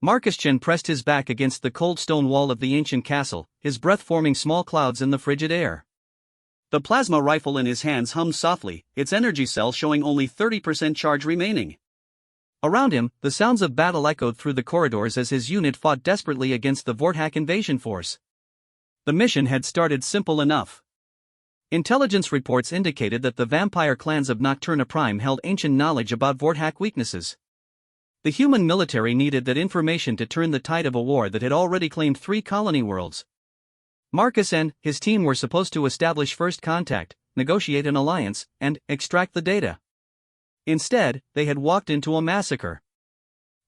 Marcus Chen pressed his back against the cold stone wall of the ancient castle, his breath forming small clouds in the frigid air. The plasma rifle in his hands hummed softly, its energy cell showing only 30% charge remaining. Around him, the sounds of battle echoed through the corridors as his unit fought desperately against the Vorthak invasion force. The mission had started simple enough. Intelligence reports indicated that the vampire clans of Nocturna Prime held ancient knowledge about Vorthak weaknesses. The human military needed that information to turn the tide of a war that had already claimed 3 colony worlds. Marcus and his team were supposed to establish first contact, negotiate an alliance, and extract the data. Instead, they had walked into a massacre.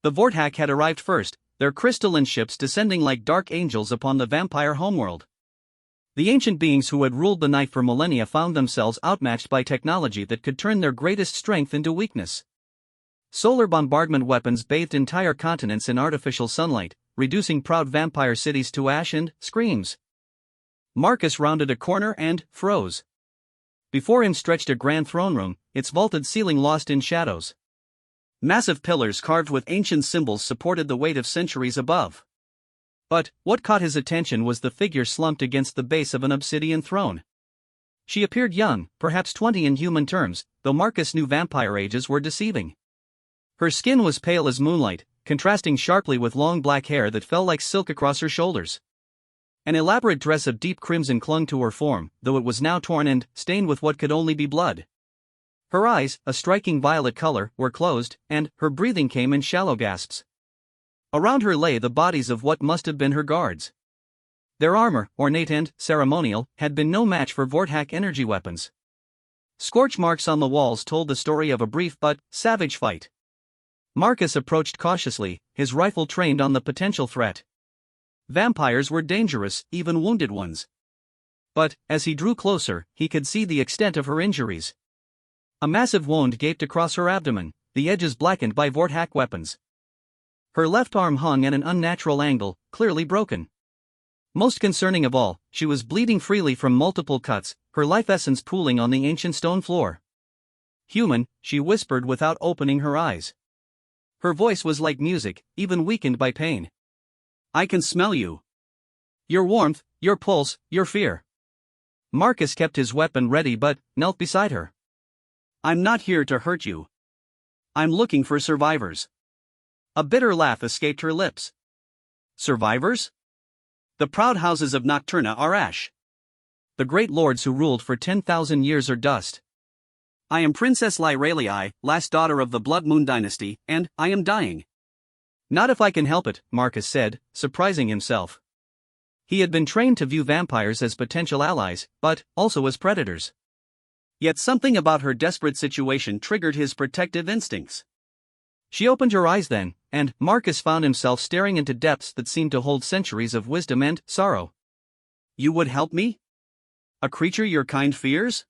The Vorthak had arrived first, their crystalline ships descending like dark angels upon the vampire homeworld. The ancient beings who had ruled the night for millennia found themselves outmatched by technology that could turn their greatest strength into weakness. Solar bombardment weapons bathed entire continents in artificial sunlight, reducing proud vampire cities to ash and screams. Marcus rounded a corner and froze. Before him stretched a grand throne room, its vaulted ceiling lost in shadows. Massive pillars carved with ancient symbols supported the weight of centuries above. But what caught his attention was the figure slumped against the base of an obsidian throne. She appeared young, perhaps 20 in human terms, though Marcus knew vampire ages were deceiving. Her skin was pale as moonlight, contrasting sharply with long black hair that fell like silk across her shoulders. An elaborate dress of deep crimson clung to her form, though it was now torn and stained with what could only be blood. Her eyes, a striking violet color, were closed, and her breathing came in shallow gasps. Around her lay the bodies of what must have been her guards. Their armor, ornate and ceremonial, had been no match for Vorthak energy weapons. Scorch marks on the walls told the story of a brief but savage fight. Marcus approached cautiously, his rifle trained on the potential threat. Vampires were dangerous, even wounded ones. But, as he drew closer, he could see the extent of her injuries. A massive wound gaped across her abdomen, the edges blackened by Vorthak weapons. Her left arm hung at an unnatural angle, clearly broken. Most concerning of all, she was bleeding freely from multiple cuts, her life essence pooling on the ancient stone floor. "Human," she whispered without opening her eyes. Her voice was like music, even weakened by pain. "I can smell you. Your warmth, your pulse, your fear." Marcus kept his weapon ready but knelt beside her. "I'm not here to hurt you. I'm looking for survivors." A bitter laugh escaped her lips. "Survivors? The proud houses of Nocturna are ash. The great lords who ruled for 10,000 years are dust. I am Princess Lyralii, last daughter of the Blood Moon dynasty, and I am dying." "Not if I can help it," Marcus said, surprising himself. He had been trained to view vampires as potential allies, but also as predators. Yet something about her desperate situation triggered his protective instincts. She opened her eyes then, and Marcus found himself staring into depths that seemed to hold centuries of wisdom and sorrow. "You would help me? A creature your kind fears?"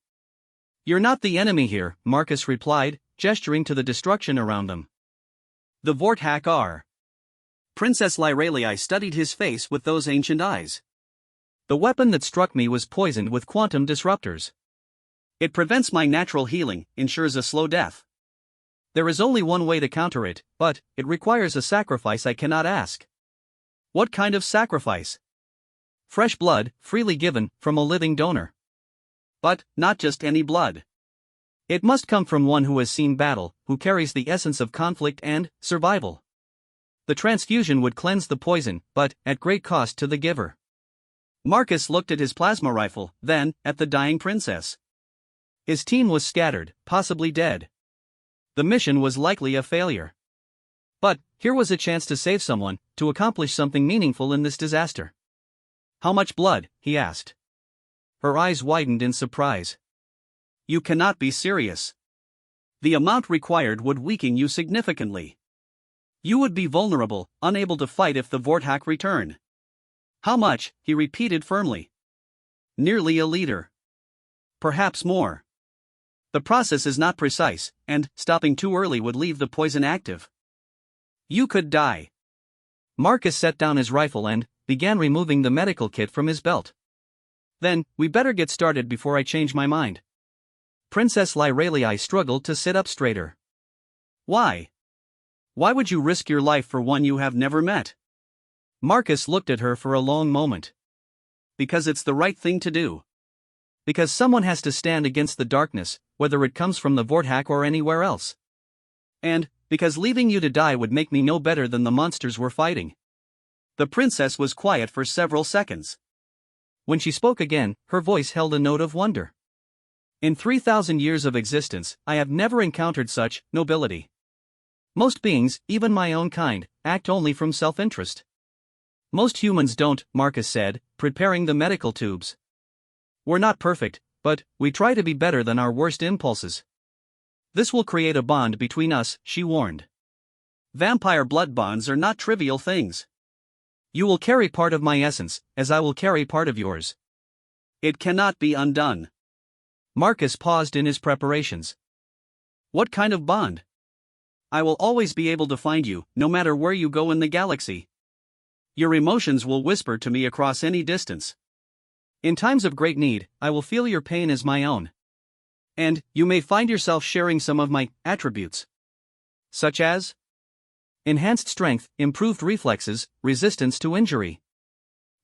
"You're not the enemy here," Marcus replied, gesturing to the destruction around them. "The Vorthak are." Princess Lyralii studied his face with those ancient eyes. "The weapon that struck me was poisoned with quantum disruptors. It prevents my natural healing, ensures a slow death. There is only one way to counter it, but it requires a sacrifice I cannot ask." "What kind of sacrifice?" "Fresh blood, freely given, from a living donor. But not just any blood. It must come from one who has seen battle, who carries the essence of conflict and survival. The transfusion would cleanse the poison, but at great cost to the giver." Marcus looked at his plasma rifle, then at the dying princess. His team was scattered, possibly dead. The mission was likely a failure. But here was a chance to save someone, to accomplish something meaningful in this disaster. "How much blood?" he asked. Her eyes widened in surprise. "You cannot be serious. The amount required would weaken you significantly. You would be vulnerable, unable to fight if the Vorthak return." "How much?" he repeated firmly. "Nearly a liter. Perhaps more. The process is not precise, and stopping too early would leave the poison active. You could die." Marcus set down his rifle and began removing the medical kit from his belt. "Then, we better get started before I change my mind." Princess Lyralii struggled to sit up straighter. "Why? Why would you risk your life for one you have never met? Marcus looked at her for a long moment. Because it's the right thing to do. Because someone has to stand against the darkness, whether it comes from the Vorthak or anywhere else. And, because leaving you to die would make me no better than the monsters we're fighting. The princess was quiet for several seconds. When she spoke again, her voice held a note of wonder. In 3,000 years of existence, I have never encountered such nobility. Most beings, even my own kind, act only from self-interest. Most humans don't, Marcus said, preparing the medical tubes. We're not perfect, but we try to be better than our worst impulses. This will create a bond between us, she warned. Vampire blood bonds are not trivial things. You will carry part of my essence, as I will carry part of yours. It cannot be undone. Marcus paused in his preparations. What kind of bond? I will always be able to find you, no matter where you go in the galaxy. Your emotions will whisper to me across any distance. In times of great need, I will feel your pain as my own. And you may find yourself sharing some of my attributes. Such as? Enhanced strength, improved reflexes, resistance to injury.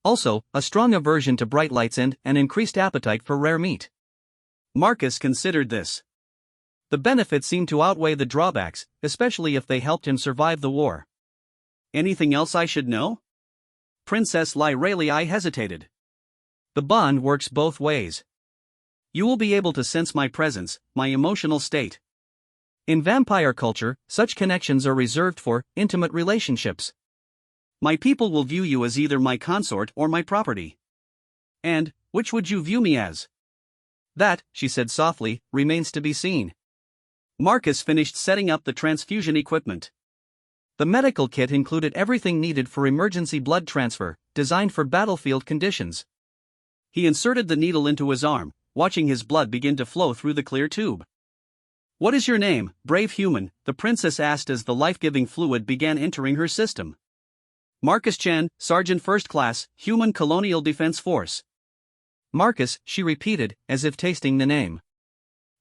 Also, a strong aversion to bright lights and an increased appetite for rare meat. Marcus considered this. The benefits seemed to outweigh the drawbacks, especially if they helped him survive the war. Anything else I should know? Princess Lyralii hesitated. The bond works both ways. You will be able to sense my presence, my emotional state. In vampire culture, such connections are reserved for intimate relationships. My people will view you as either my consort or my property. And, which would you view me as? That, she said softly, remains to be seen. Marcus finished setting up the transfusion equipment. The medical kit included everything needed for emergency blood transfer, designed for battlefield conditions. He inserted the needle into his arm, watching his blood begin to flow through the clear tube. What is your name, brave human? The princess asked as the life-giving fluid began entering her system. Marcus Chen, Sergeant First Class, Human Colonial Defense Force. Marcus, she repeated, as if tasting the name.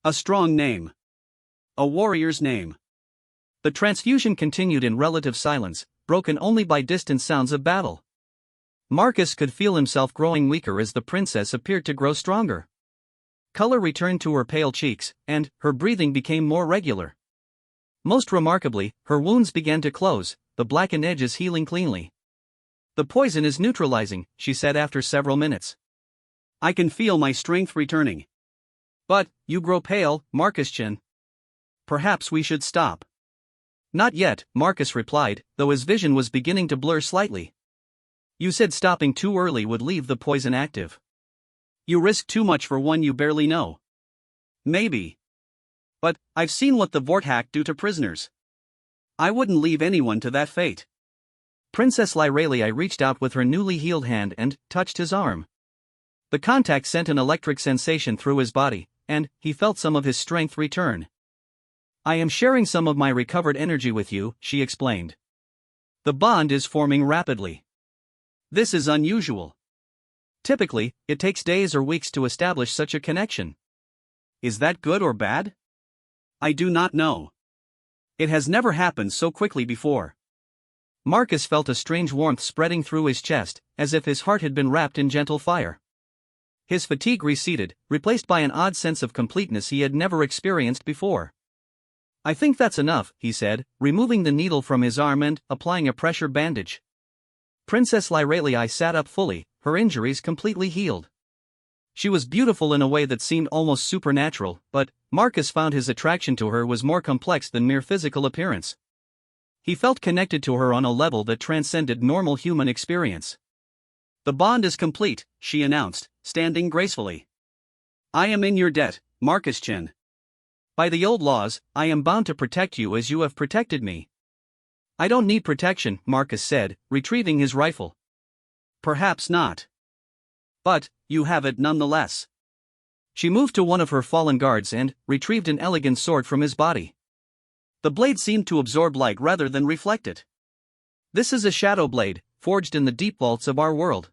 A strong name. A warrior's name. The transfusion continued in relative silence, broken only by distant sounds of battle. Marcus could feel himself growing weaker as the princess appeared to grow stronger. Color returned to her pale cheeks, and her breathing became more regular. Most remarkably, her wounds began to close, the blackened edges healing cleanly. The poison is neutralizing, she said after several minutes. I can feel my strength returning. But, you grow pale, Marcus Chen. Perhaps we should stop. Not yet, Marcus replied, though his vision was beginning to blur slightly. You said stopping too early would leave the poison active. You risk too much for one you barely know. Maybe. But, I've seen what the Vorthak do to prisoners. I wouldn't leave anyone to that fate. Princess Lyralii reached out with her newly healed hand and touched his arm. The contact sent an electric sensation through his body, and he felt some of his strength return. I am sharing some of my recovered energy with you, she explained. The bond is forming rapidly. This is unusual. Typically, it takes days or weeks to establish such a connection. Is that good or bad? I do not know. It has never happened so quickly before. Marcus felt a strange warmth spreading through his chest, as if his heart had been wrapped in gentle fire. His fatigue receded, replaced by an odd sense of completeness he had never experienced before. I think that's enough, he said, removing the needle from his arm and applying a pressure bandage. Princess Lyralii sat up fully, her injuries completely healed. She was beautiful in a way that seemed almost supernatural, but Marcus found his attraction to her was more complex than mere physical appearance. He felt connected to her on a level that transcended normal human experience. The bond is complete, she announced, standing gracefully. I am in your debt, Marcus Chen. By the old laws, I am bound to protect you as you have protected me. I don't need protection, Marcus said, retrieving his rifle. Perhaps not. But, you have it nonetheless. She moved to one of her fallen guards and retrieved an elegant sword from his body. The blade seemed to absorb light rather than reflect it. This is a shadow blade, forged in the deep vaults of our world.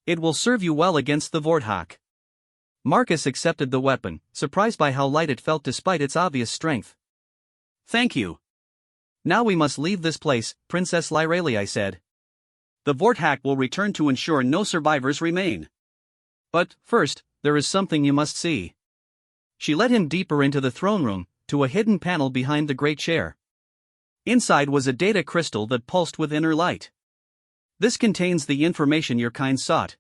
It will serve you well against the Vorthak. Marcus accepted the weapon, surprised by how light it felt despite its obvious strength. Thank you. Now we must leave this place, Princess Lyralii said. The Vorthak will return to ensure no survivors remain. But, first, there is something you must see. She led him deeper into the throne room, to a hidden panel behind the great chair. Inside was a data crystal that pulsed with inner light. This contains the information your kind sought.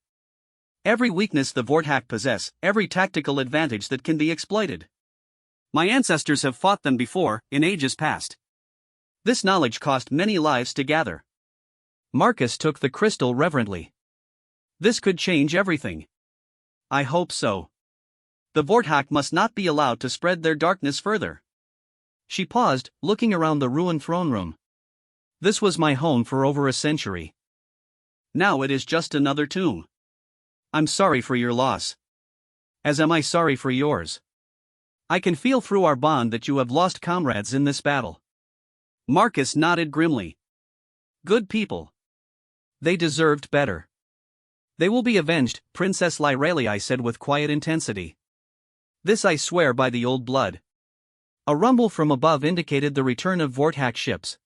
Every weakness the Vorthak possess, every tactical advantage that can be exploited. My ancestors have fought them before, in ages past. This knowledge cost many lives to gather. Marcus took the crystal reverently. This could change everything. I hope so. The Vorthak must not be allowed to spread their darkness further. She paused, looking around the ruined throne room. This was my home for over a century. Now it is just another tomb. I'm sorry for your loss. As am I sorry for yours. I can feel through our bond that you have lost comrades in this battle. Marcus nodded grimly. Good people. They deserved better. They will be avenged, Princess Lyralii said with quiet intensity. This I swear by the old blood. A rumble from above indicated the return of Vorthak ships.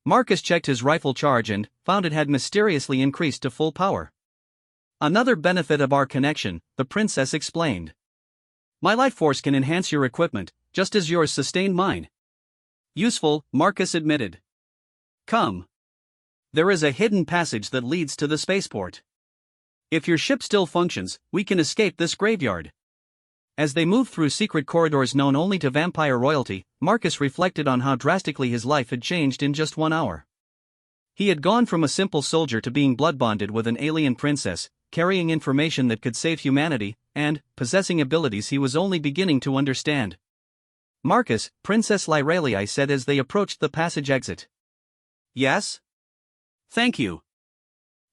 Marcus checked his rifle charge and found it had mysteriously increased to full power. Another benefit of our connection, the princess explained. My life force can enhance your equipment, just as yours sustained mine. Useful, Marcus admitted. Come. There is a hidden passage that leads to the spaceport. If your ship still functions, we can escape this graveyard. As they moved through secret corridors known only to vampire royalty, Marcus reflected on how drastically his life had changed in just 1 hour. He had gone from a simple soldier to being blood-bonded with an alien princess, carrying information that could save humanity, and possessing abilities he was only beginning to understand. Marcus, Princess Lyralii said as they approached the passage exit. Yes? Thank you.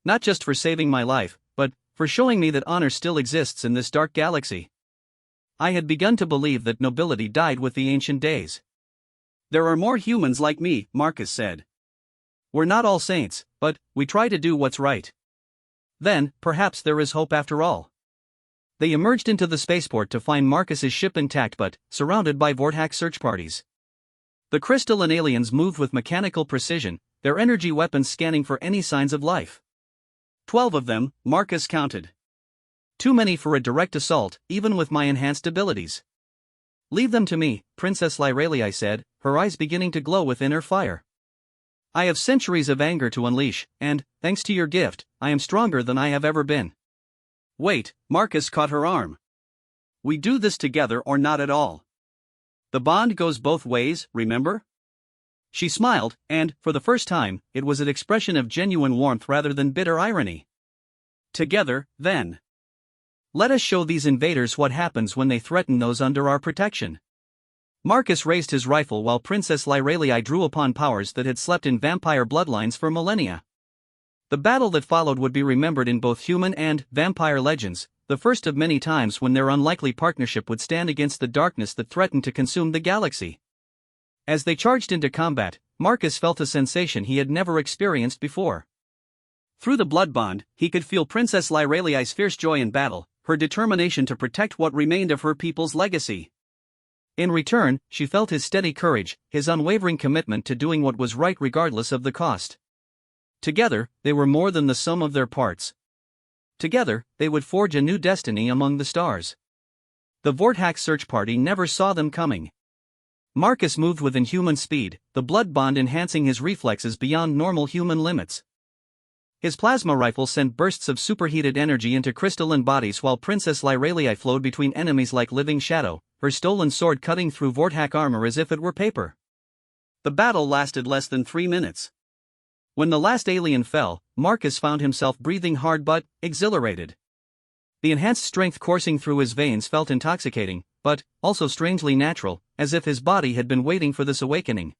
Not just for saving my life, but for showing me that honor still exists in this dark galaxy. I had begun to believe that nobility died with the ancient days. There are more humans like me, Marcus said. We're not all saints, but we try to do what's right. Then, perhaps there is hope after all. They emerged into the spaceport to find Marcus's ship intact but surrounded by Vorthak search parties. The crystalline aliens moved with mechanical precision, their energy weapons scanning for any signs of life. 12 of them, Marcus counted. Too many for a direct assault, even with my enhanced abilities. Leave them to me, Princess Lyralii said, her eyes beginning to glow with inner fire. I have centuries of anger to unleash, and, thanks to your gift, I am stronger than I have ever been. Wait, Marcus caught her arm. We do this together or not at all. The bond goes both ways, remember? She smiled, and, for the first time, it was an expression of genuine warmth rather than bitter irony. Together, then. Let us show these invaders what happens when they threaten those under our protection. Marcus raised his rifle while Princess Lyralii drew upon powers that had slept in vampire bloodlines for millennia. The battle that followed would be remembered in both human and vampire legends, the first of many times when their unlikely partnership would stand against the darkness that threatened to consume the galaxy. As they charged into combat, Marcus felt a sensation he had never experienced before. Through the blood bond, he could feel Princess Lyralii's fierce joy in battle, her determination to protect what remained of her people's legacy. In return, she felt his steady courage, his unwavering commitment to doing what was right regardless of the cost. Together, they were more than the sum of their parts. Together, they would forge a new destiny among the stars. The Vorthak search party never saw them coming. Marcus moved with inhuman speed, the blood bond enhancing his reflexes beyond normal human limits. His plasma rifle sent bursts of superheated energy into crystalline bodies while Princess Lyralii flowed between enemies like living shadow, her stolen sword cutting through Vorthak armor as if it were paper. The battle lasted less than 3 minutes. When the last alien fell, Marcus found himself breathing hard but exhilarated. The enhanced strength coursing through his veins felt intoxicating, but also strangely natural, as if his body had been waiting for this awakening.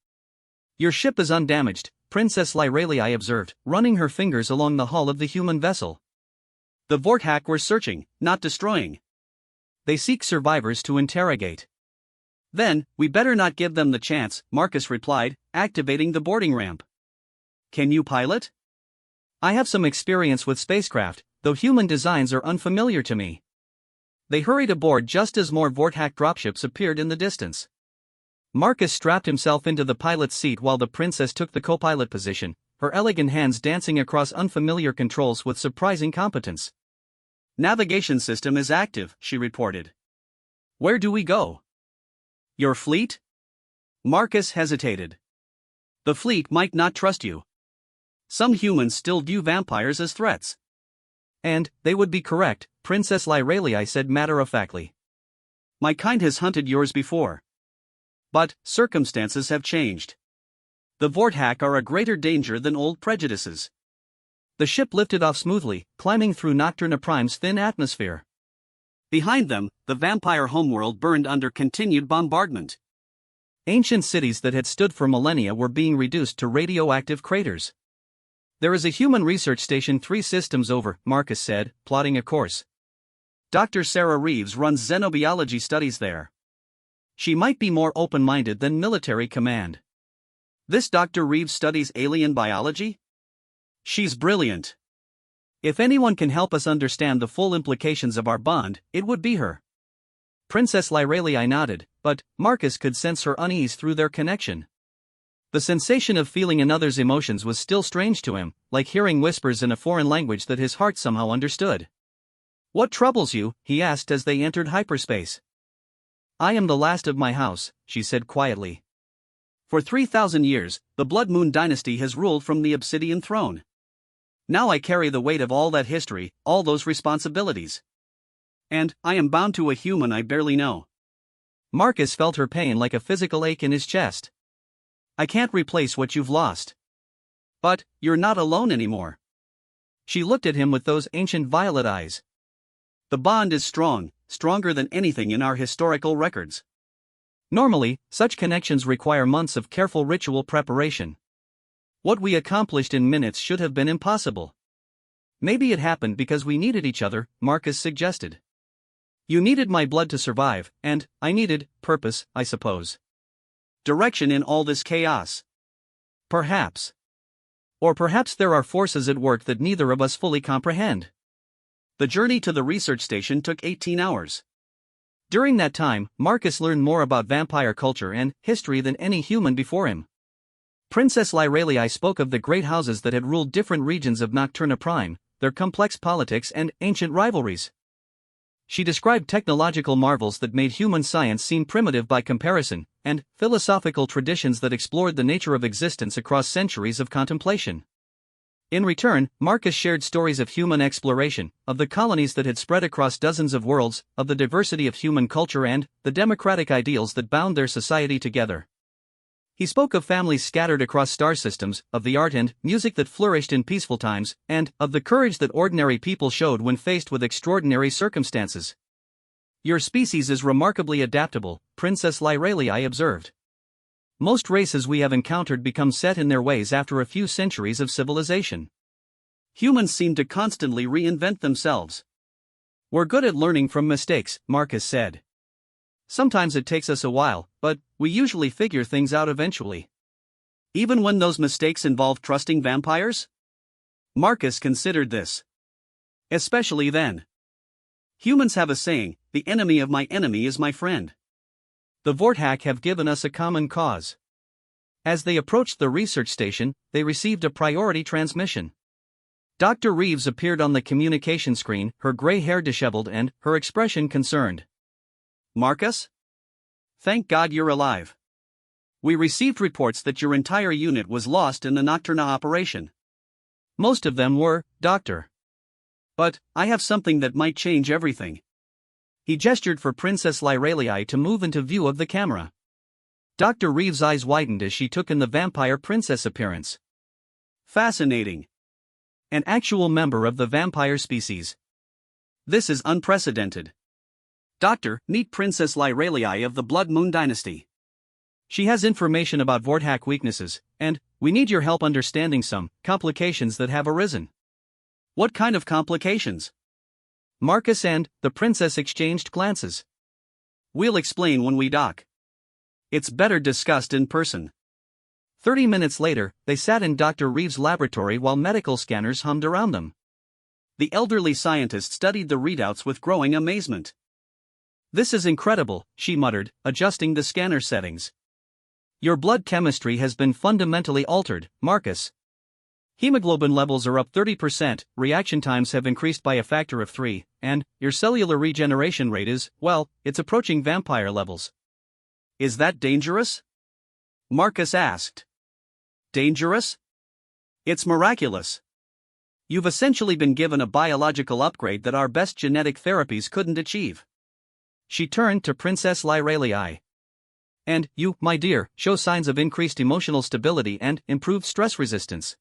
Your ship is undamaged, Princess Lyralii observed, running her fingers along the hull of the human vessel. The Vorthak were searching, not destroying. They seek survivors to interrogate. Then, we better not give them the chance, Marcus replied, activating the boarding ramp. Can you pilot? I have some experience with spacecraft, though human designs are unfamiliar to me. They hurried aboard just as more Vorthak dropships appeared in the distance. Marcus strapped himself into the pilot's seat while the princess took the co-pilot position, her elegant hands dancing across unfamiliar controls with surprising competence. "Navigation system is active," she reported. "Where do we go?" "Your fleet?" Marcus hesitated. "The fleet might not trust you. Some humans still view vampires as threats." "And they would be correct," Princess Lyralii said matter-of-factly. "My kind has hunted yours before. But circumstances have changed. The Vorthak are a greater danger than old prejudices." The ship lifted off smoothly, climbing through Nocturna Prime's thin atmosphere. Behind them, the vampire homeworld burned under continued bombardment. Ancient cities that had stood for millennia were being reduced to radioactive craters. "There is a human research station 3 systems over," Marcus said, plotting a course. "Dr. Sarah Reeves runs xenobiology studies there. She might be more open-minded than military command." "This Dr. Reeves studies alien biology?" "She's brilliant. If anyone can help us understand the full implications of our bond, it would be her." Princess Lyralii nodded, but Marcus could sense her unease through their connection. The sensation of feeling another's emotions was still strange to him, like hearing whispers in a foreign language that his heart somehow understood. "What troubles you?" he asked as they entered hyperspace. "I am the last of my house," she said quietly. "For 3,000 years, the Blood Moon dynasty has ruled from the Obsidian throne. Now I carry the weight of all that history, all those responsibilities. And I am bound to a human I barely know." Marcus felt her pain like a physical ache in his chest. "I can't replace what you've lost. But you're not alone anymore." She looked at him with those ancient violet eyes. "The bond is strong, stronger than anything in our historical records." Normally, such connections require months of careful ritual preparation. What we accomplished in minutes should have been impossible. "Maybe it happened because we needed each other," Marcus suggested. "You needed my blood to survive, and I needed purpose, I suppose. Direction in all this chaos. Perhaps. Or perhaps there are forces at work that neither of us fully comprehend." The journey to the research station took 18 hours. During that time, Marcus learned more about vampire culture and history than any human before him. Princess Lyralii spoke of the great houses that had ruled different regions of Nocturna Prime, their complex politics and ancient rivalries. She described technological marvels that made human science seem primitive by comparison, and philosophical traditions that explored the nature of existence across centuries of contemplation. In return, Marcus shared stories of human exploration, of the colonies that had spread across dozens of worlds, of the diversity of human culture and the democratic ideals that bound their society together. He spoke of families scattered across star systems, of the art and music that flourished in peaceful times, and of the courage that ordinary people showed when faced with extraordinary circumstances. "Your species is remarkably adaptable," Princess Lyralii observed. "Most races we have encountered become set in their ways after a few centuries of civilization. Humans seem to constantly reinvent themselves." "We're good at learning from mistakes," Marcus said. "Sometimes it takes us a while, but we usually figure things out eventually." "Even when those mistakes involve trusting vampires?" Marcus considered this. "Especially then. Humans have a saying, 'The enemy of my enemy is my friend.' The Vorthak have given us a common cause." As they approached the research station, they received a priority transmission. Dr. Reeves appeared on the communication screen, her gray hair disheveled and her expression concerned. "Marcus? Thank God you're alive. We received reports that your entire unit was lost in the Nocturna operation." "Most of them were, Doctor. But I have something that might change everything." He gestured for Princess Lyralii to move into view of the camera. Dr. Reeves' eyes widened as she took in the vampire princess appearance. "Fascinating. An actual member of the vampire species. This is unprecedented. Doctor, meet Princess Lyralii of the Blood Moon dynasty. She has information about Vorthak weaknesses, and we need your help understanding some complications that have arisen." "What kind of complications?" Marcus and the princess exchanged glances. "We'll explain when we dock. It's better discussed in person." 30 minutes later, they sat in Dr. Reeves' laboratory while medical scanners hummed around them. The elderly scientist studied the readouts with growing amazement. "This is incredible," she muttered, adjusting the scanner settings. Your blood chemistry has been fundamentally altered, Marcus. Hemoglobin levels are up 30%, reaction times have increased by a factor of 3, and your cellular regeneration rate is, well, it's approaching vampire levels. Is that dangerous? Marcus asked. Dangerous? It's miraculous. You've essentially been given a biological upgrade that our best genetic therapies couldn't achieve. She turned to Princess Lyralii. And you, my dear, show signs of increased emotional stability and improved stress resistance.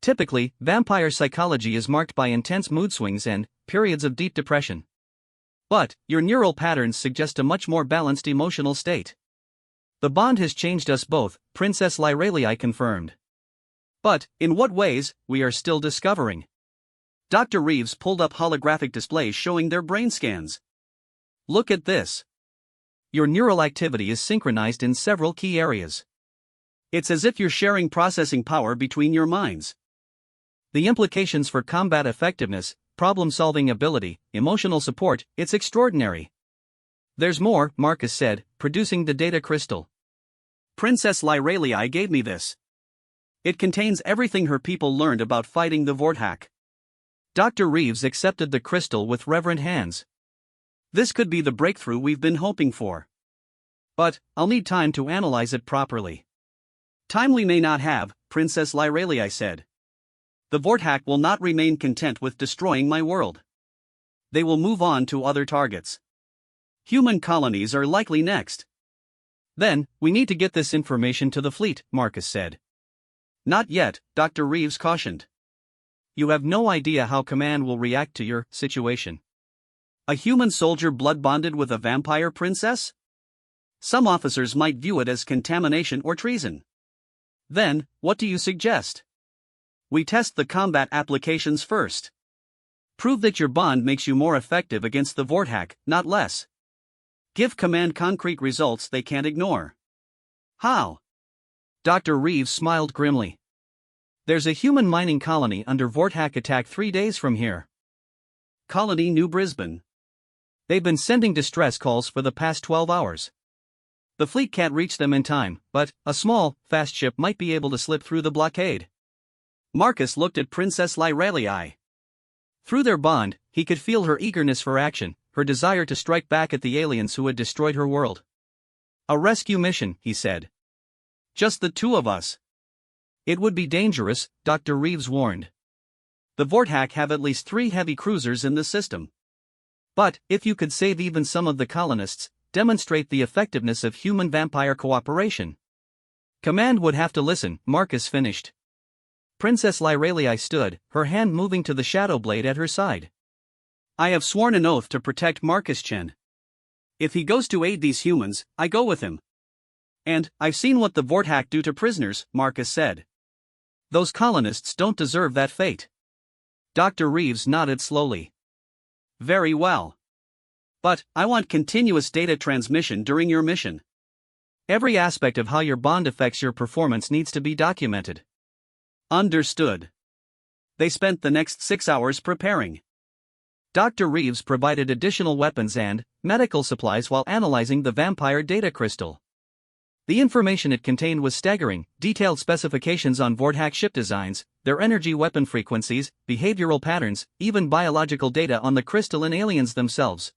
Typically, vampire psychology is marked by intense mood swings and periods of deep depression. But your neural patterns suggest a much more balanced emotional state. The bond has changed us both, Princess Lyralii confirmed. But, in what ways, we are still discovering. Dr. Reeves pulled up holographic displays showing their brain scans. Look at this. Your neural activity is synchronized in several key areas. It's as if you're sharing processing power between your minds. The implications for combat effectiveness, problem-solving ability, emotional support, it's extraordinary. There's more, Marcus said, producing the data crystal. Princess Lyralii gave me this. It contains everything her people learned about fighting the Vorthak. Dr. Reeves accepted the crystal with reverent hands. This could be the breakthrough we've been hoping for. But, I'll need time to analyze it properly. Time we may not have, Princess Lyralii said. The Vorthak will not remain content with destroying my world. They will move on to other targets. Human colonies are likely next. Then, we need to get this information to the fleet, Marcus said. Not yet, Dr. Reeves cautioned. You have no idea how command will react to your situation. A human soldier blood-bonded with a vampire princess? Some officers might view it as contamination or treason. Then, what do you suggest? We test the combat applications first. Prove that your bond makes you more effective against the Vorthak, not less. Give command concrete results they can't ignore. How? Dr. Reeves smiled grimly. There's a human mining colony under Vorthak attack 3 days from here. Colony New Brisbane. They've been sending distress calls for the past 12 hours. The fleet can't reach them in time, but a small, fast ship might be able to slip through the blockade. Marcus looked at Princess Lyralii. Through their bond, he could feel her eagerness for action, her desire to strike back at the aliens who had destroyed her world. A rescue mission, he said. Just the two of us. It would be dangerous, Dr. Reeves warned. The Vorthak have at least 3 heavy cruisers in the system. But, if you could save even some of the colonists, demonstrate the effectiveness of human-vampire cooperation. Command would have to listen, Marcus finished. Princess Lyralii stood, her hand moving to the shadow blade at her side. I have sworn an oath to protect Marcus Chen. If he goes to aid these humans, I go with him. And, I've seen what the Vorthak do to prisoners, Marcus said. Those colonists don't deserve that fate. Dr. Reeves nodded slowly. Very well. But, I want continuous data transmission during your mission. Every aspect of how your bond affects your performance needs to be documented. Understood. They spent the next 6 hours preparing. Dr. Reeves provided additional weapons and medical supplies while analyzing the vampire data crystal. The information it contained was staggering, detailed specifications on Vorthak ship designs, their energy weapon frequencies, behavioral patterns, even biological data on the crystalline aliens themselves.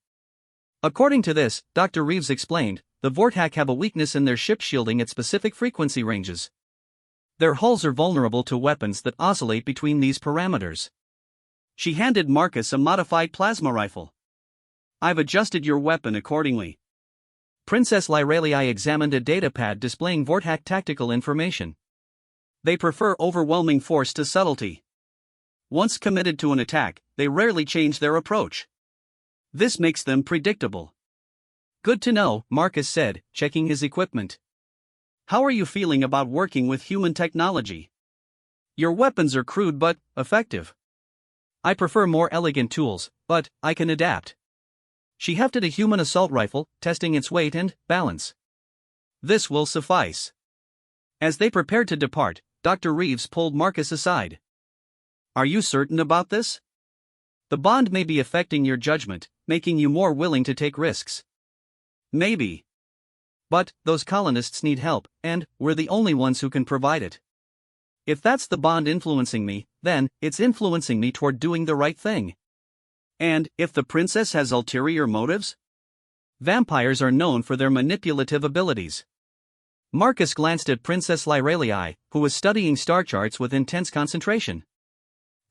According to this, Dr. Reeves explained, the Vorthak have a weakness in their ship shielding at specific frequency ranges. Their hulls are vulnerable to weapons that oscillate between these parameters. She handed Marcus a modified plasma rifle. I've adjusted your weapon accordingly. Princess Lyralii examined a datapad displaying Vorthak tactical information. They prefer overwhelming force to subtlety. Once committed to an attack, they rarely change their approach. This makes them predictable. Good to know, Marcus said, checking his equipment. How are you feeling about working with human technology? Your weapons are crude but effective. I prefer more elegant tools, but I can adapt. She hefted a human assault rifle, testing its weight and balance. This will suffice. As they prepared to depart, Dr. Reeves pulled Marcus aside. Are you certain about this? The bond may be affecting your judgment, making you more willing to take risks. Maybe. But those colonists need help, and we're the only ones who can provide it. If that's the bond influencing me, then it's influencing me toward doing the right thing. And if the princess has ulterior motives? Vampires are known for their manipulative abilities. Marcus glanced at Princess Lyralii, who was studying star charts with intense concentration.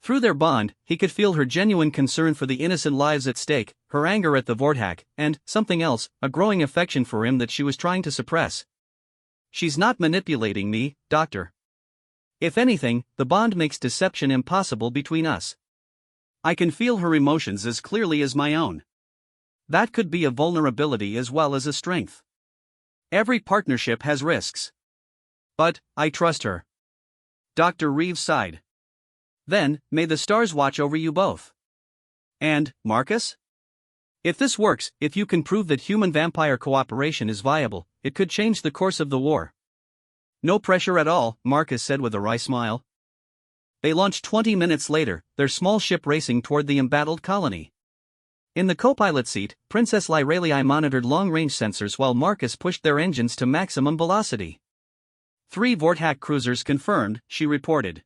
Through their bond, he could feel her genuine concern for the innocent lives at stake, her anger at the Vorthak, and, something else, a growing affection for him that she was trying to suppress. She's not manipulating me, Doctor. If anything, the bond makes deception impossible between us. I can feel her emotions as clearly as my own. That could be a vulnerability as well as a strength. Every partnership has risks. But I trust her. Dr. Reeves sighed. Then, may the stars watch over you both. And, Marcus? If this works, if you can prove that human-vampire cooperation is viable, it could change the course of the war. No pressure at all, Marcus said with a wry smile. They launched 20 minutes later, their small ship racing toward the embattled colony. In the co-pilot seat, Princess Lyralii monitored long-range sensors while Marcus pushed their engines to maximum velocity. 3 Vorthak cruisers confirmed, she reported.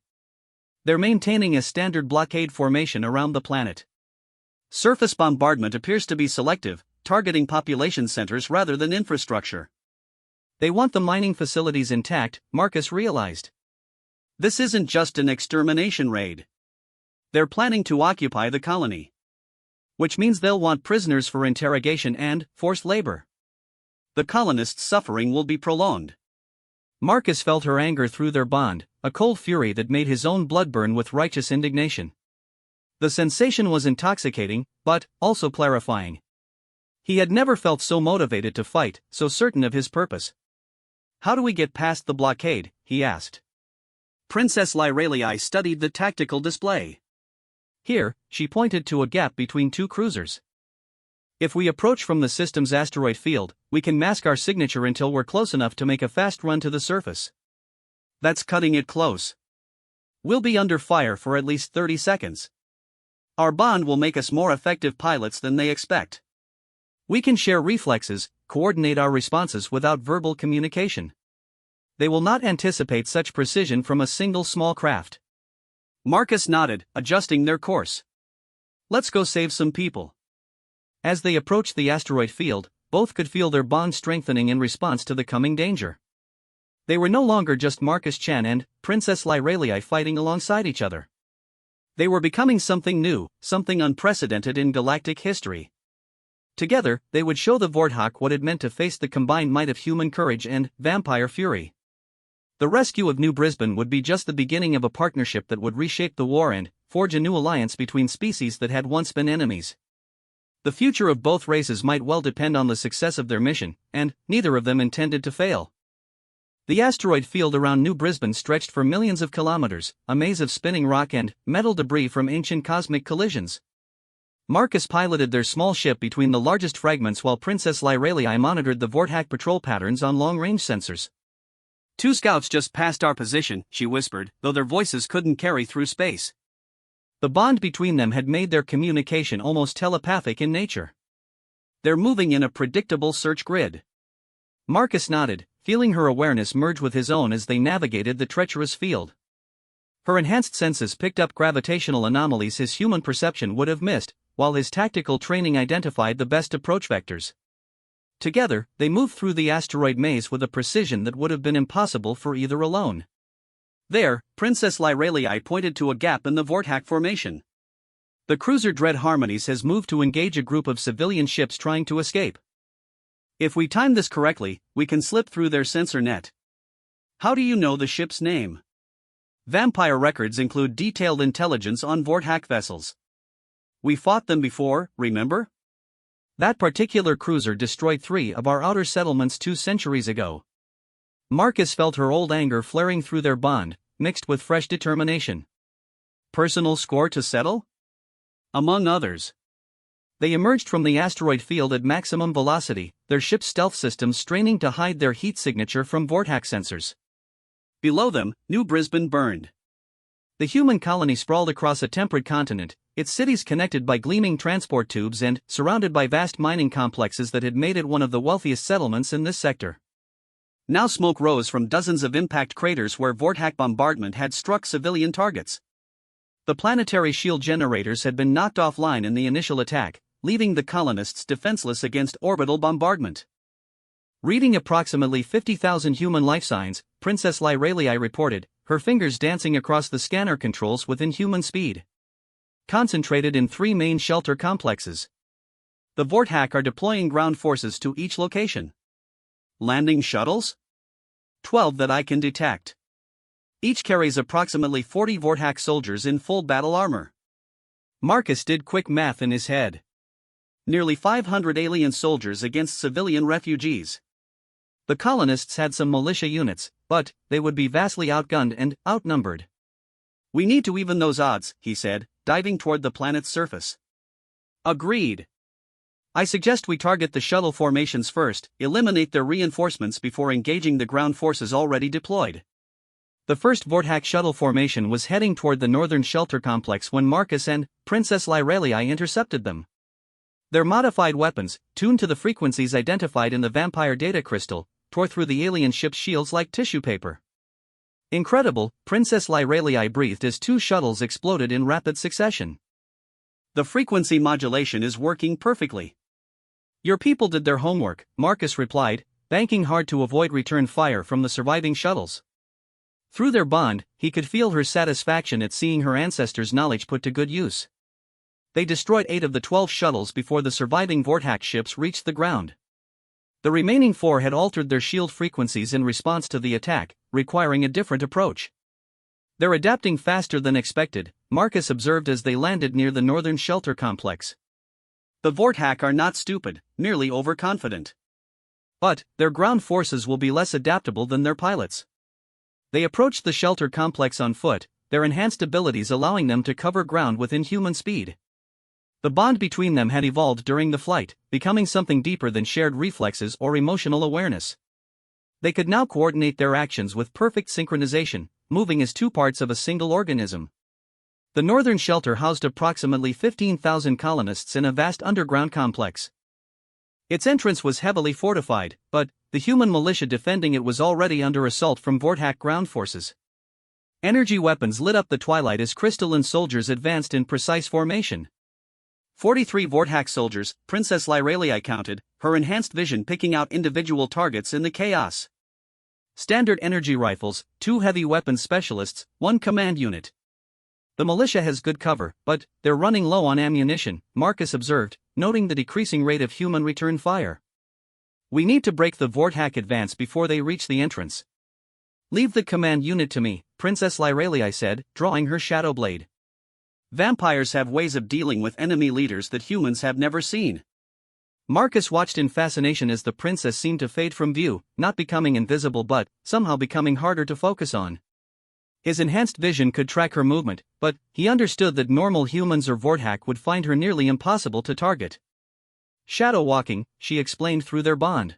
They're maintaining a standard blockade formation around the planet. Surface bombardment appears to be selective, targeting population centers rather than infrastructure. They want the mining facilities intact, Marcus realized. This isn't just an extermination raid. They're planning to occupy the colony. Which means they'll want prisoners for interrogation and forced labor. The colonists' suffering will be prolonged. Marcus felt her anger through their bond, a cold fury that made his own blood burn with righteous indignation. The sensation was intoxicating, but also clarifying. He had never felt so motivated to fight, so certain of his purpose. How do we get past the blockade? He asked. Princess Lyralii studied the tactical display. Here, she pointed to a gap between 2 cruisers. If we approach from the system's asteroid field, we can mask our signature until we're close enough to make a fast run to the surface. That's cutting it close. We'll be under fire for at least 30 seconds. Our bond will make us more effective pilots than they expect. We can share reflexes, coordinate our responses without verbal communication. They will not anticipate such precision from a single small craft. Marcus nodded, adjusting their course. Let's go save some people. As they approached the asteroid field, both could feel their bond strengthening in response to the coming danger. They were no longer just Marcus Chan and Princess Lyralii fighting alongside each other. They were becoming something new, something unprecedented in galactic history. Together, they would show the Vorthak what it meant to face the combined might of human courage and vampire fury. The rescue of New Brisbane would be just the beginning of a partnership that would reshape the war and forge a new alliance between species that had once been enemies. The future of both races might well depend on the success of their mission, and neither of them intended to fail. The asteroid field around New Brisbane stretched for millions of kilometers, a maze of spinning rock and metal debris from ancient cosmic collisions. Marcus piloted their small ship between the largest fragments while Princess Lyralii monitored the Vorthak patrol patterns on long-range sensors. 2 scouts just passed our position, she whispered, though their voices couldn't carry through space. The bond between them had made their communication almost telepathic in nature. They're moving in a predictable search grid. Marcus nodded, feeling her awareness merge with his own as they navigated the treacherous field. Her enhanced senses picked up gravitational anomalies his human perception would have missed, while his tactical training identified the best approach vectors. Together, they moved through the asteroid maze with a precision that would have been impossible for either alone. There, Princess Lyralii pointed to a gap in the Vorthak formation. The cruiser Dread Harmonies has moved to engage a group of civilian ships trying to escape. If we time this correctly, we can slip through their sensor net. How do you know the ship's name? Vampire records include detailed intelligence on Vorthak vessels. We fought them before, remember? That particular cruiser destroyed 3 of our outer settlements 2 centuries ago. Marcus felt her old anger flaring through their bond, mixed with fresh determination. Personal score to settle? Among others. They emerged from the asteroid field at maximum velocity, their ship's stealth systems straining to hide their heat signature from Vorthak sensors. Below them, New Brisbane burned. The human colony sprawled across a temperate continent, its cities connected by gleaming transport tubes and surrounded by vast mining complexes that had made it one of the wealthiest settlements in this sector. Now smoke rose from dozens of impact craters where Vorthack bombardment had struck civilian targets. The planetary shield generators had been knocked offline in the initial attack, leaving the colonists defenseless against orbital bombardment. Reading approximately 50,000 human life signs, Princess Lyralii reported, her fingers dancing across the scanner controls with inhuman speed. Concentrated in 3 main shelter complexes. The Vorthack are deploying ground forces to each location. Landing shuttles? 12 that I can detect. Each carries approximately 40 Vorthack soldiers in full battle armor. Marcus did quick math in his head. Nearly 500 alien soldiers against civilian refugees. The colonists had some militia units, but they would be vastly outgunned and outnumbered. We need to even those odds, he said, diving toward the planet's surface. Agreed. I suggest we target the shuttle formations first, eliminate their reinforcements before engaging the ground forces already deployed. The first Vorthack shuttle formation was heading toward the northern shelter complex when Marcus and Princess Lyralii intercepted them. Their modified weapons, tuned to the frequencies identified in the vampire data crystal, tore through the alien ship's shields like tissue paper. Incredible, Princess Lyralii breathed as 2 shuttles exploded in rapid succession. The frequency modulation is working perfectly. Your people did their homework, Marcus replied, banking hard to avoid return fire from the surviving shuttles. Through their bond, he could feel her satisfaction at seeing her ancestors' knowledge put to good use. They destroyed 8 of the 12 shuttles before the surviving Vorthack ships reached the ground. The remaining 4 had altered their shield frequencies in response to the attack, requiring a different approach. They're adapting faster than expected, Marcus observed as they landed near the northern shelter complex. The Vorthack are not stupid, merely overconfident. But their ground forces will be less adaptable than their pilots. They approached the shelter complex on foot, their enhanced abilities allowing them to cover ground with inhuman speed. The bond between them had evolved during the flight, becoming something deeper than shared reflexes or emotional awareness. They could now coordinate their actions with perfect synchronization, moving as 2 parts of a single organism. The northern shelter housed approximately 15,000 colonists in a vast underground complex. Its entrance was heavily fortified, but the human militia defending it was already under assault from Vorthack ground forces. Energy weapons lit up the twilight as crystalline soldiers advanced in precise formation. 43 Vorthack soldiers, Princess Lyralii counted, her enhanced vision picking out individual targets in the chaos. Standard energy rifles, 2 heavy weapons specialists, 1 command unit. The militia has good cover, but they're running low on ammunition, Marcus observed, noting the decreasing rate of human return fire. We need to break the Vorthack advance before they reach the entrance. Leave the command unit to me, Princess Lyralii said, drawing her shadow blade. Vampires have ways of dealing with enemy leaders that humans have never seen. Marcus watched in fascination as the princess seemed to fade from view, not becoming invisible but somehow becoming harder to focus on. His enhanced vision could track her movement, but he understood that normal humans or Vorthack would find her nearly impossible to target. Shadow walking, she explained through their bond.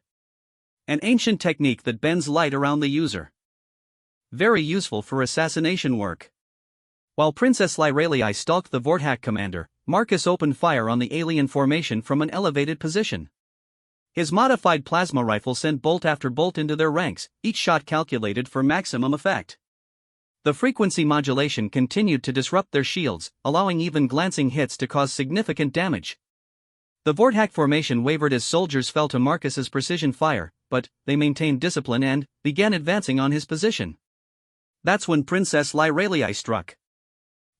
An ancient technique that bends light around the user. Very useful for assassination work. While Princess Lyralii stalked the Vorthack commander, Marcus opened fire on the alien formation from an elevated position. His modified plasma rifle sent bolt after bolt into their ranks, each shot calculated for maximum effect. The frequency modulation continued to disrupt their shields, allowing even glancing hits to cause significant damage. The Vorthack formation wavered as soldiers fell to Marcus's precision fire, but they maintained discipline and began advancing on his position. That's when Princess Lyralii struck.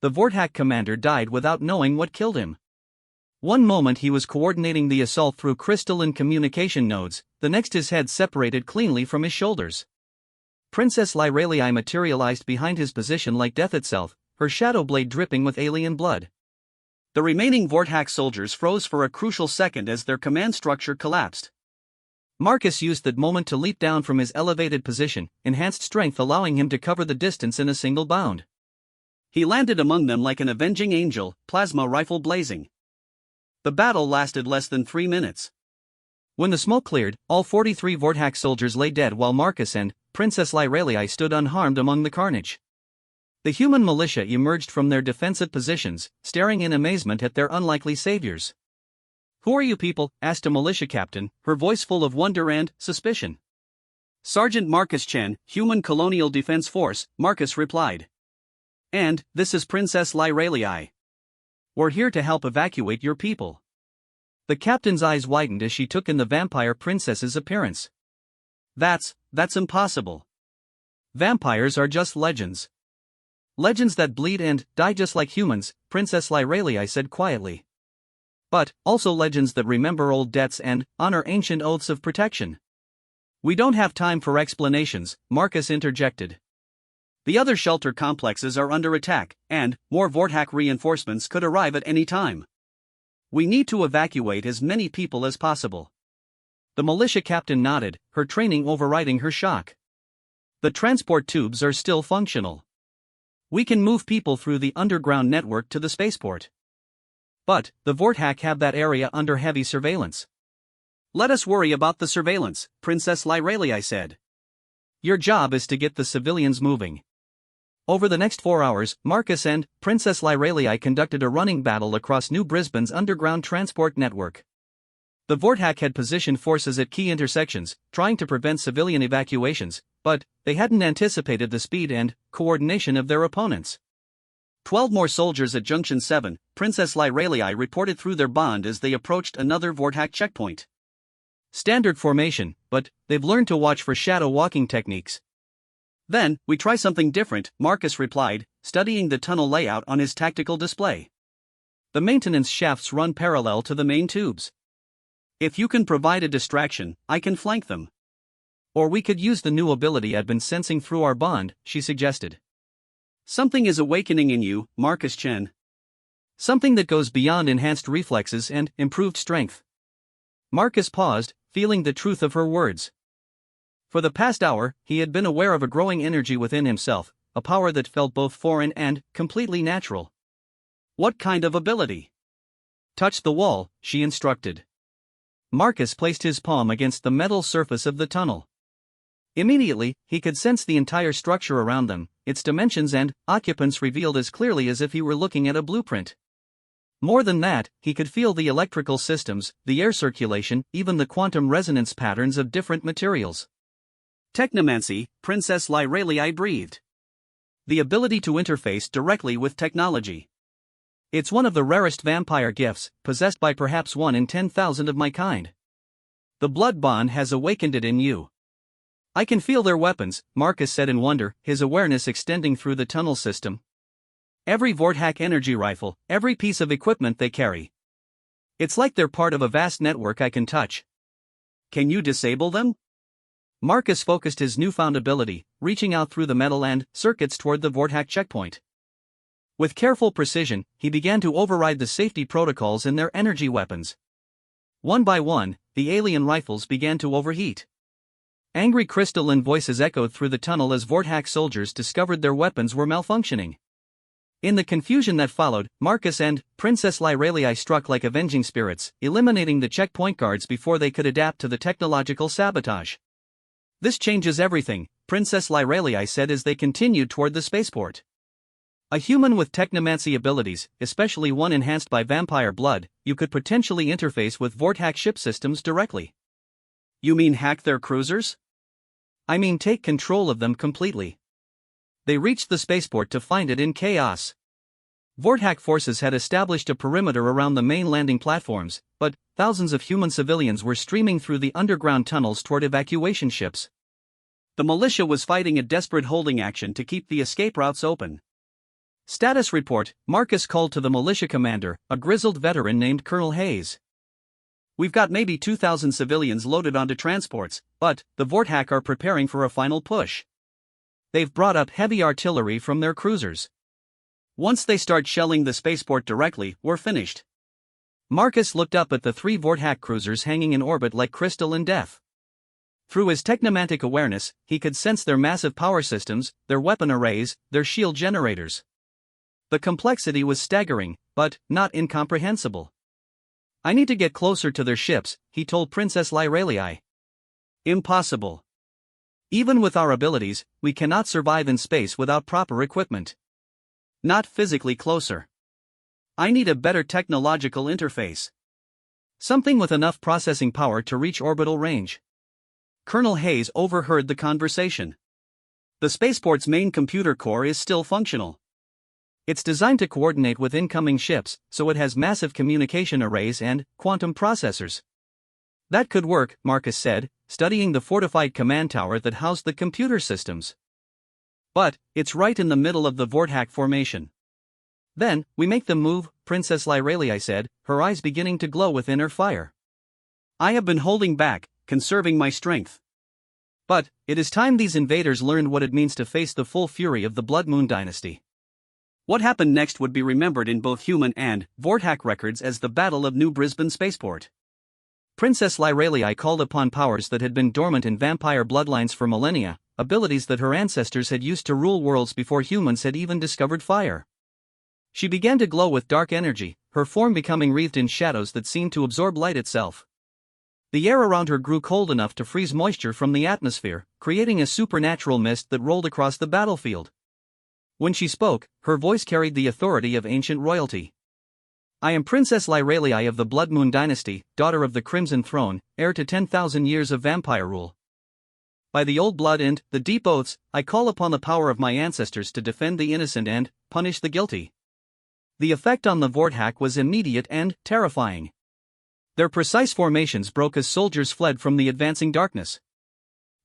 The Vorthack commander died without knowing what killed him. One moment he was coordinating the assault through crystalline communication nodes, the next his head separated cleanly from his shoulders. Princess Lyralii materialized behind his position like death itself, her shadow blade dripping with alien blood. The remaining Vorthack soldiers froze for a crucial second as their command structure collapsed. Marcus used that moment to leap down from his elevated position, enhanced strength allowing him to cover the distance in a single bound. He landed among them like an avenging angel, plasma rifle blazing. The battle lasted less than 3 minutes. When the smoke cleared, all 43 Vorthack soldiers lay dead while Marcus and Princess Lyralii stood unharmed among the carnage. The human militia emerged from their defensive positions, staring in amazement at their unlikely saviors. "Who are you people?" asked a militia captain, her voice full of wonder and suspicion. "Sergeant Marcus Chen, Human Colonial Defense Force," Marcus replied. "And, this is Princess Lyralii. We're here to help evacuate your people." The captain's eyes widened as she took in the vampire princess's appearance. That's impossible. Vampires are just legends. Legends that bleed and die just like humans, Princess Lyralii said quietly. But, also legends that remember old debts and honor ancient oaths of protection. "We don't have time for explanations," Marcus interjected. "The other shelter complexes are under attack, and more Vortak reinforcements could arrive at any time. We need to evacuate as many people as possible." The militia captain nodded, her training overriding her shock. "The transport tubes are still functional. We can move people through the underground network to the spaceport. But, the Vortak have that area under heavy surveillance." "Let us worry about the surveillance," Princess Lyralii said. "Your job is to get the civilians moving." Over the next 4 hours, Marcus and Princess Lyralii conducted a running battle across New Brisbane's underground transport network. The Vortak had positioned forces at key intersections, trying to prevent civilian evacuations, but they hadn't anticipated the speed and coordination of their opponents. 12 more soldiers at Junction 7, Princess Lyralii reported through their bond as they approached another Vortak checkpoint. "Standard formation, but they've learned to watch for shadow walking techniques." "Then, we try something different," Marcus replied, studying the tunnel layout on his tactical display. "The maintenance shafts run parallel to the main tubes. If you can provide a distraction, I can flank them. Or we could use the new ability I've been sensing through our bond," she suggested. "Something is awakening in you, Marcus Chen. Something that goes beyond enhanced reflexes and improved strength." Marcus paused, feeling the truth of her words. For the past hour, he had been aware of a growing energy within himself, a power that felt both foreign and completely natural. "What kind of ability?" "Touch the wall," she instructed. Marcus placed his palm against the metal surface of the tunnel. Immediately, he could sense the entire structure around them, its dimensions and occupants revealed as clearly as if he were looking at a blueprint. More than that, he could feel the electrical systems, the air circulation, even the quantum resonance patterns of different materials. "Technomancy," Princess Lyralii breathed. "The ability to interface directly with technology. It's one of the rarest vampire gifts, possessed by perhaps 1 in 10,000 of my kind. The blood bond has awakened it in you." "I can feel their weapons," Marcus said in wonder, his awareness extending through the tunnel system. "Every Vortak energy rifle, every piece of equipment they carry. It's like they're part of a vast network I can touch." "Can you disable them?" Marcus focused his newfound ability, reaching out through the metal and circuits toward the Vortak checkpoint. With careful precision, he began to override the safety protocols in their energy weapons. One by one, the alien rifles began to overheat. Angry crystalline voices echoed through the tunnel as Vortak soldiers discovered their weapons were malfunctioning. In the confusion that followed, Marcus and Princess Lyralii struck like avenging spirits, eliminating the checkpoint guards before they could adapt to the technological sabotage. "This changes everything," Princess Lyralii said as they continued toward the spaceport. "A human with technomancy abilities, especially one enhanced by vampire blood, you could potentially interface with Vortak ship systems directly." "You mean hack their cruisers?" "I mean take control of them completely." They reached the spaceport to find it in chaos. Vortak forces had established a perimeter around the main landing platforms, but thousands of human civilians were streaming through the underground tunnels toward evacuation ships. The militia was fighting a desperate holding action to keep the escape routes open. "Status report," Marcus called to the militia commander, a grizzled veteran named Colonel Hayes. "We've got maybe 2,000 civilians loaded onto transports, but the Vortak are preparing for a final push. They've brought up heavy artillery from their cruisers. Once they start shelling the spaceport directly, we're finished." Marcus looked up at the 3 Vortak cruisers hanging in orbit like crystal in death. Through his technomantic awareness, he could sense their massive power systems, their weapon arrays, their shield generators. The complexity was staggering, but not incomprehensible. "I need to get closer to their ships," he told Princess Lyralii. "Impossible. Even with our abilities, we cannot survive in space without proper equipment. Not physically closer. I need a better technological interface. Something with enough processing power to reach orbital range. Colonel Hayes overheard the conversation. The spaceport's main computer core is still functional. It's designed to coordinate with incoming ships, so it has massive communication arrays and quantum processors. That could work, Marcus said, studying the fortified command tower that housed the computer systems. But it's right in the middle of the Vortac formation. Then, we make the move, Princess Lyralii said, her eyes beginning to glow with inner fire. I have been holding back, conserving my strength. But it is time these invaders learned what it means to face the full fury of the Blood Moon dynasty. What happened next would be remembered in both human and Vortac records as the Battle of New Brisbane Spaceport. Princess Lyralii called upon powers that had been dormant in vampire bloodlines for millennia, abilities that her ancestors had used to rule worlds before humans had even discovered fire. She began to glow with dark energy, her form becoming wreathed in shadows that seemed to absorb light itself. The air around her grew cold enough to freeze moisture from the atmosphere, creating a supernatural mist that rolled across the battlefield. When she spoke, her voice carried the authority of ancient royalty. I am Princess Lyralii of the Blood Moon dynasty, daughter of the Crimson Throne, heir to 10,000 years of vampire rule. By the old blood and the deep oaths, I call upon the power of my ancestors to defend the innocent and punish the guilty. The effect on the Vortac was immediate and terrifying. Their precise formations broke as soldiers fled from the advancing darkness.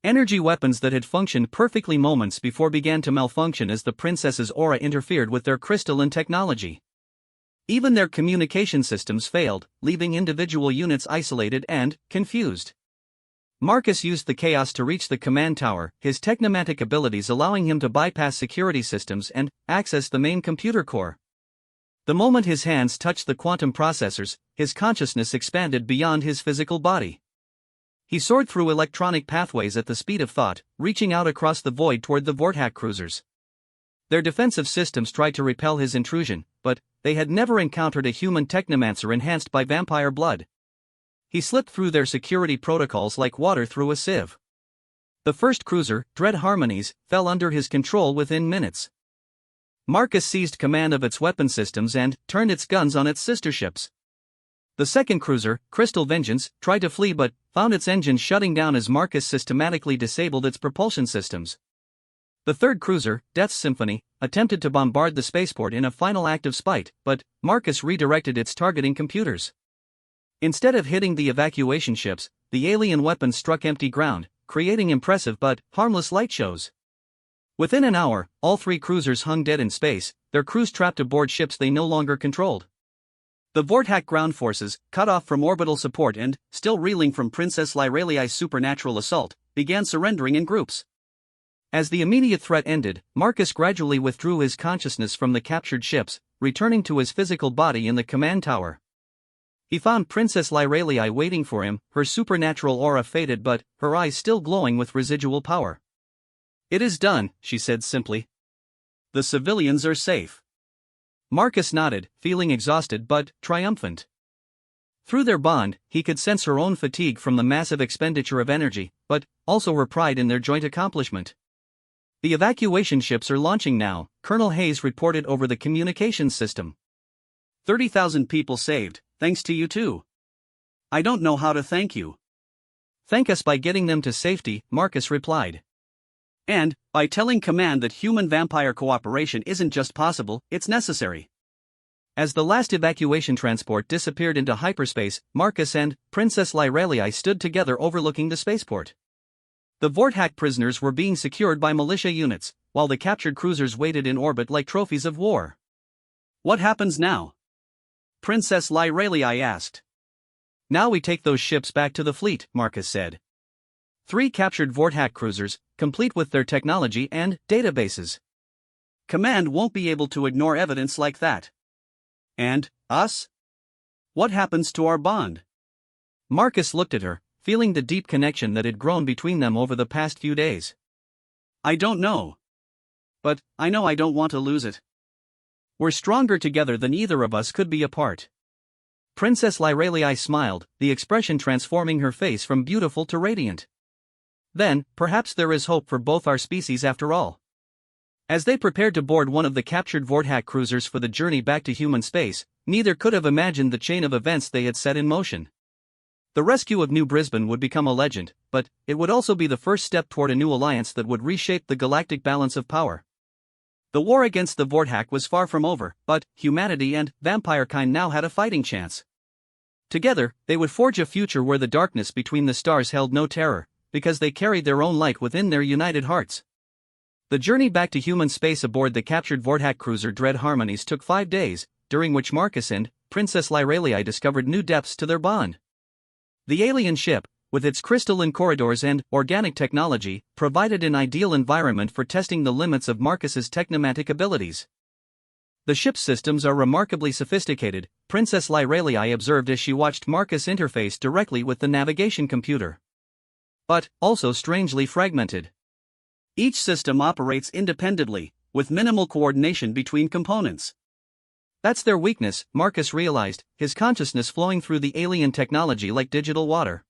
Energy weapons that had functioned perfectly moments before began to malfunction as the princess's aura interfered with their crystalline technology. Even their communication systems failed, leaving individual units isolated and confused. Marcus used the chaos to reach the command tower, his technomantic abilities allowing him to bypass security systems and access the main computer core. The moment his hands touched the quantum processors, his consciousness expanded beyond his physical body. He soared through electronic pathways at the speed of thought, reaching out across the void toward the Vortac cruisers. Their defensive systems tried to repel his intrusion, but they had never encountered a human technomancer enhanced by vampire blood. He slipped through their security protocols like water through a sieve. The first cruiser, Dread Harmonies, fell under his control within minutes. Marcus seized command of its weapon systems and turned its guns on its sister ships. The second cruiser, Crystal Vengeance, tried to flee but found its engines shutting down as Marcus systematically disabled its propulsion systems. The third cruiser, Death's Symphony, attempted to bombard the spaceport in a final act of spite, but Marcus redirected its targeting computers. Instead of hitting the evacuation ships, the alien weapons struck empty ground, creating impressive but harmless light shows. Within an hour, all three cruisers hung dead in space, their crews trapped aboard ships they no longer controlled. The Vortac ground forces, cut off from orbital support and still reeling from Princess Lyralii's supernatural assault, began surrendering in groups. As the immediate threat ended, Marcus gradually withdrew his consciousness from the captured ships, returning to his physical body in the command tower. He found Princess Lyralii waiting for him, her supernatural aura faded but her eyes still glowing with residual power. "It is done," she said simply. "The civilians are safe." Marcus nodded, feeling exhausted but triumphant. Through their bond, he could sense her own fatigue from the massive expenditure of energy, but also her pride in their joint accomplishment. "The evacuation ships are launching now," Colonel Hayes reported over the communications system. 30,000 people saved, thanks to you too. I don't know how to thank you." "Thank us by getting them to safety," Marcus replied. "And by telling Command that human-vampire cooperation isn't just possible, it's necessary." As the last evacuation transport disappeared into hyperspace, Marcus and Princess Lyralii stood together overlooking the spaceport. The Vortac prisoners were being secured by militia units, while the captured cruisers waited in orbit like trophies of war. "What happens now?" Princess Lyralii asked. "Now we take those ships back to the fleet," Marcus said. 3 captured Vortac cruisers, complete with their technology and databases. Command won't be able to ignore evidence like that. "And us? What happens to our bond?" Marcus looked at her, feeling the deep connection that had grown between them over the past few days. "I don't know. But I know I don't want to lose it. We're stronger together than either of us could be apart." Princess Lyralii smiled, the expression transforming her face from beautiful to radiant. "Then, perhaps there is hope for both our species after all." As they prepared to board one of the captured Vorthack cruisers for the journey back to human space, neither could have imagined the chain of events they had set in motion. The rescue of New Brisbane would become a legend, but it would also be the first step toward a new alliance that would reshape the galactic balance of power. The war against the Vorthack was far from over, but humanity and vampirekind now had a fighting chance. Together, they would forge a future where the darkness between the stars held no terror, because they carried their own light within their united hearts. The journey back to human space aboard the captured Vorthack cruiser Dread Harmonies took 5 days, during which Marcus and Princess Lyralii discovered new depths to their bond. The alien ship, with its crystalline corridors and organic technology, provided an ideal environment for testing the limits of Marcus's technomantic abilities. The ship's systems are remarkably sophisticated, Princess Lyralii observed as she watched Marcus interface directly with the navigation computer. But also strangely fragmented. Each system operates independently, with minimal coordination between components. That's their weakness, Marcus realized, his consciousness flowing through the alien technology like digital water.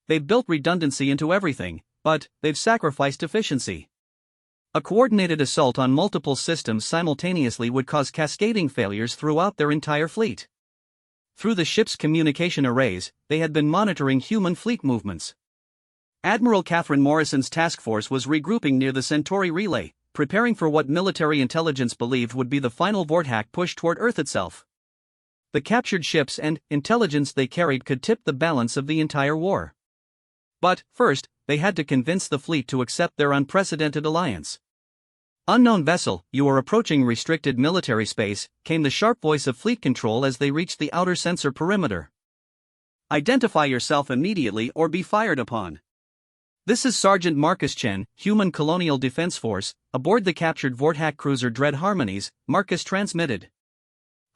They've built redundancy into everything, but they've sacrificed efficiency. A coordinated assault on multiple systems simultaneously would cause cascading failures throughout their entire fleet. Through the ship's communication arrays, they had been monitoring human fleet movements. Admiral Catherine Morrison's task force was regrouping near the Centauri relay, preparing for what military intelligence believed would be the final Vorthack push toward Earth itself. The captured ships and intelligence they carried could tip the balance of the entire war. But, first, they had to convince the fleet to accept their unprecedented alliance. "Unknown vessel, you are approaching restricted military space," came the sharp voice of fleet control as they reached the outer sensor perimeter. "Identify yourself immediately or be fired upon." "This is Sergeant Marcus Chen, Human Colonial Defense Force, aboard the captured Vorthack cruiser Dread Harmonies," Marcus transmitted.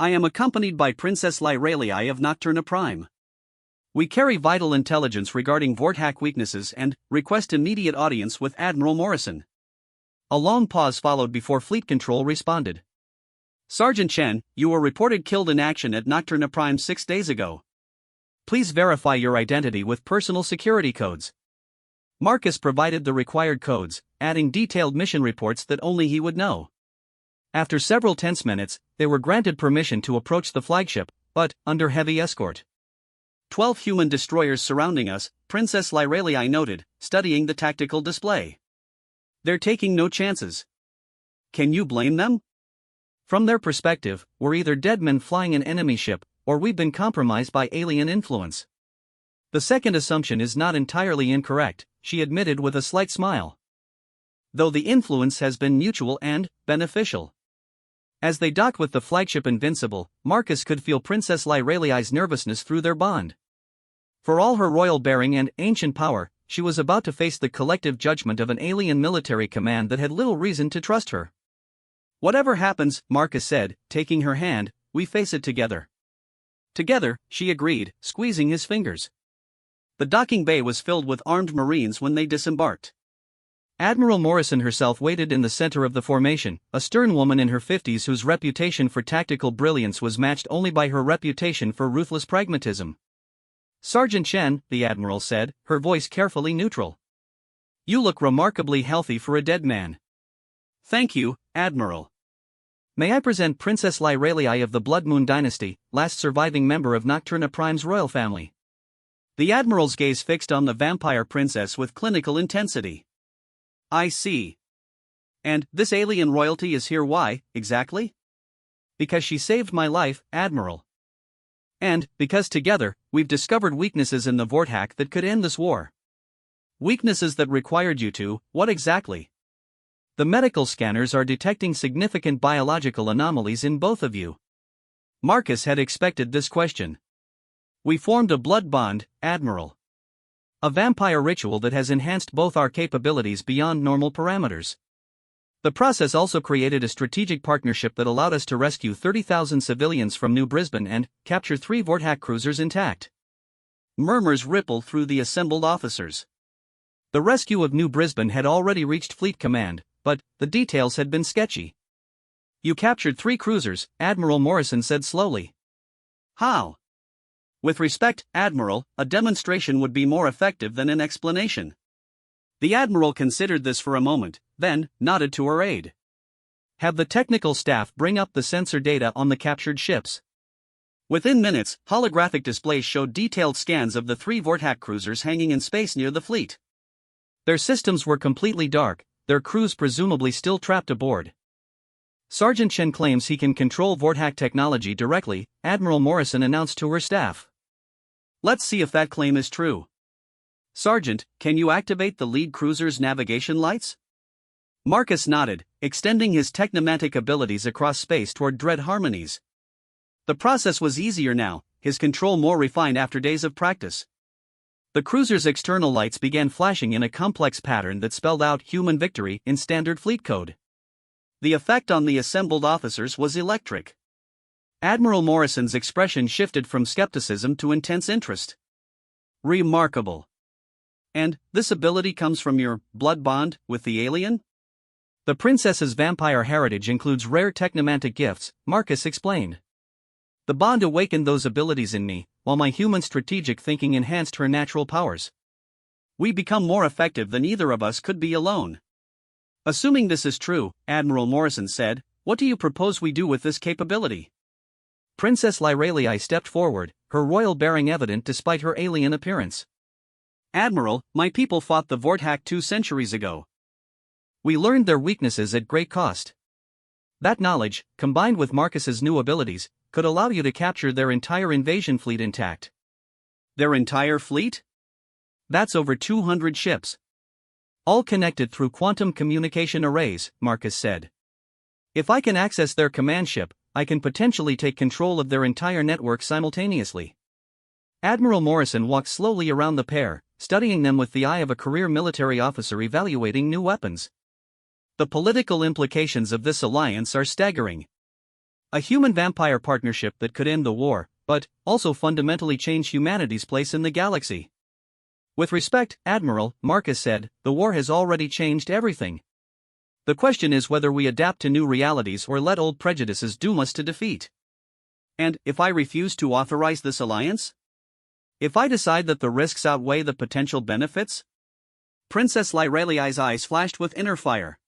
"I am accompanied by Princess Lyralii of Nocturna Prime. We carry vital intelligence regarding Vorthack weaknesses and request immediate audience with Admiral Morrison." A long pause followed before Fleet Control responded. "Sergeant Chen, you were reported killed in action at Nocturna Prime 6 days ago. Please verify your identity with personal security codes." Marcus provided the required codes, adding detailed mission reports that only he would know. After several tense minutes, they were granted permission to approach the flagship, but under heavy escort. 12 human destroyers surrounding us," Princess Lyralii noted, studying the tactical display. "They're taking no chances. Can you blame them? From their perspective, we're either dead men flying an enemy ship, or we've been compromised by alien influence." The second assumption is not entirely incorrect, she admitted with a slight smile. Though the influence has been mutual and beneficial. As they docked with the flagship Invincible, Marcus could feel Princess Lyralii's nervousness through their bond. For all her royal bearing and ancient power, she was about to face the collective judgment of an alien military command that had little reason to trust her. "Whatever happens," Marcus said, taking her hand, "we face it together." "Together," she agreed, squeezing his fingers. The docking bay was filled with armed Marines when they disembarked. Admiral Morrison herself waited in the center of the formation, a stern woman in her 50s whose reputation for tactical brilliance was matched only by her reputation for ruthless pragmatism. "Sergeant Chen," the Admiral said, her voice carefully neutral. "You look remarkably healthy for a dead man." "Thank you, Admiral. May I present Princess Lyralii of the Blood Moon Dynasty, last surviving member of Nocturna Prime's royal family." The Admiral's gaze fixed on the vampire princess with clinical intensity. "I see. And this alien royalty is here why, exactly?" "Because she saved my life, Admiral. And, because together, we've discovered weaknesses in the Vorthack that could end this war." "Weaknesses that required you to, what exactly?" "The medical scanners are detecting significant biological anomalies in both of you." Marcus had expected this question. "We formed a blood bond, Admiral. A vampire ritual that has enhanced both our capabilities beyond normal parameters. The process also created a strategic partnership that allowed us to rescue 30,000 civilians from New Brisbane and capture 3 Vorthack cruisers intact." Murmurs rippled through the assembled officers. The rescue of New Brisbane had already reached Fleet Command, but the details had been sketchy. "You captured 3 cruisers," Admiral Morrison said slowly. "How?" "With respect, Admiral, a demonstration would be more effective than an explanation." The Admiral considered this for a moment, then nodded to her aide. Have the technical staff bring up the sensor data on the captured ships. Within minutes, holographic displays showed detailed scans of the 3 Vorthack cruisers hanging in space near the fleet. Their systems were completely dark, their crews presumably still trapped aboard. Sergeant Chen claims he can control Vorthack technology directly, Admiral Morrison announced to her staff. Let's see if that claim is true. Sergeant, can you activate the lead cruiser's navigation lights? Marcus nodded, extending his technomantic abilities across space toward Dread Harmonies. The process was easier now, his control more refined after days of practice. The cruiser's external lights began flashing in a complex pattern that spelled out human victory in standard fleet code. The effect on the assembled officers was electric. Admiral Morrison's expression shifted from skepticism to intense interest. Remarkable. And this ability comes from your blood bond with the alien? The princess's vampire heritage includes rare technomantic gifts, Marcus explained. The bond awakened those abilities in me, while my human strategic thinking enhanced her natural powers. We become more effective than either of us could be alone. Assuming this is true, Admiral Morrison said, what do you propose we do with this capability? Princess Lyralii stepped forward, her royal bearing evident despite her alien appearance. Admiral, my people fought the Vorthack 2 centuries ago. We learned their weaknesses at great cost. That knowledge, combined with Marcus's new abilities, could allow you to capture their entire invasion fleet intact. Their entire fleet? That's over 200 ships. All connected through quantum communication arrays, Marcus said. If I can access their command ship, I can potentially take control of their entire network simultaneously. Admiral Morrison walked slowly around the pair, studying them with the eye of a career military officer evaluating new weapons. The political implications of this alliance are staggering. A human-vampire partnership that could end the war, but also fundamentally change humanity's place in the galaxy. With respect, Admiral, Marcus said, the war has already changed everything. The question is whether we adapt to new realities or let old prejudices doom us to defeat. And if I refuse to authorize this alliance? If I decide that the risks outweigh the potential benefits? Princess Lyralii's eyes flashed with inner fire.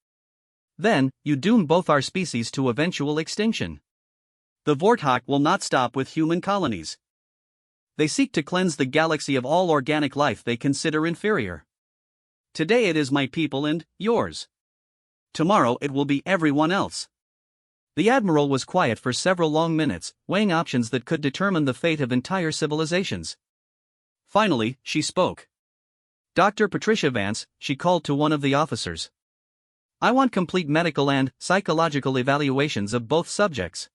Then, you doom both our species to eventual extinction. The Vorthack will not stop with human colonies. They seek to cleanse the galaxy of all organic life they consider inferior. Today it is my people and yours. Tomorrow it will be everyone else. The Admiral was quiet for several long minutes, weighing options that could determine the fate of entire civilizations. Finally, she spoke. Dr. Patricia Vance, she called to one of the officers. I want complete medical and psychological evaluations of both subjects.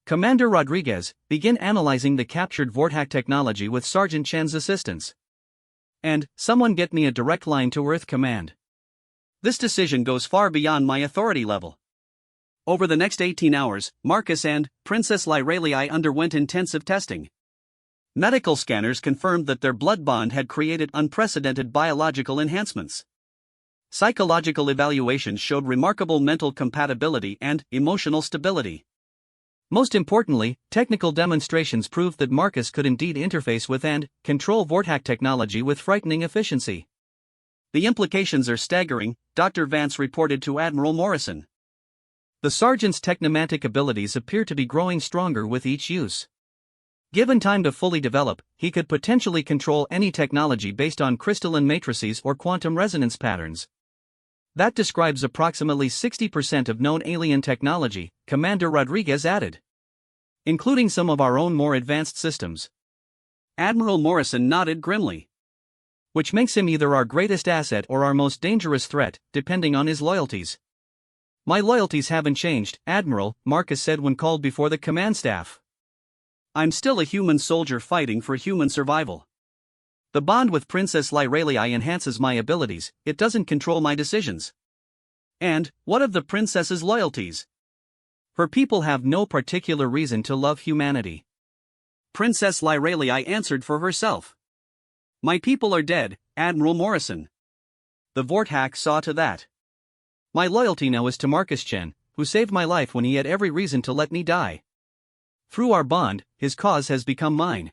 Commander Rodriguez, begin analyzing the captured Vorthack technology with Sergeant Chen's assistance. And, someone get me a direct line to Earth Command. This decision goes far beyond my authority level. Over the next 18 hours, Marcus and Princess Lyralii underwent intensive testing. Medical scanners confirmed that their blood bond had created unprecedented biological enhancements. Psychological evaluations showed remarkable mental compatibility and emotional stability. Most importantly, technical demonstrations proved that Marcus could indeed interface with and control Vorthack technology with frightening efficiency. The implications are staggering, Dr. Vance reported to Admiral Morrison. The sergeant's technomantic abilities appear to be growing stronger with each use. Given time to fully develop, he could potentially control any technology based on crystalline matrices or quantum resonance patterns. That describes approximately 60% of known alien technology, Commander Rodriguez added. Including some of our own more advanced systems. Admiral Morrison nodded grimly. Which makes him either our greatest asset or our most dangerous threat, depending on his loyalties. My loyalties haven't changed, Admiral, Marcus said when called before the command staff. I'm still a human soldier fighting for human survival. The bond with Princess Lyralii enhances my abilities, it doesn't control my decisions. And, what of the princess's loyalties? Her people have no particular reason to love humanity. Princess Lyralii answered for herself. My people are dead, Admiral Morrison. The Vorthack saw to that. My loyalty now is to Marcus Chen, who saved my life when he had every reason to let me die. Through our bond, his cause has become mine.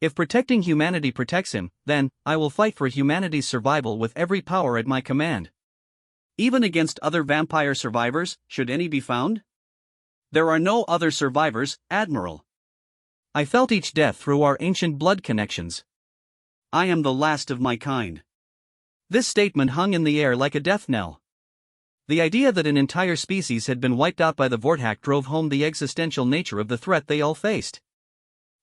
If protecting humanity protects him, then, I will fight for humanity's survival with every power at my command. Even against other vampire survivors, should any be found? There are no other survivors, Admiral. I felt each death through our ancient blood connections. I am the last of my kind. This statement hung in the air like a death knell. The idea that an entire species had been wiped out by the Vortak drove home the existential nature of the threat they all faced.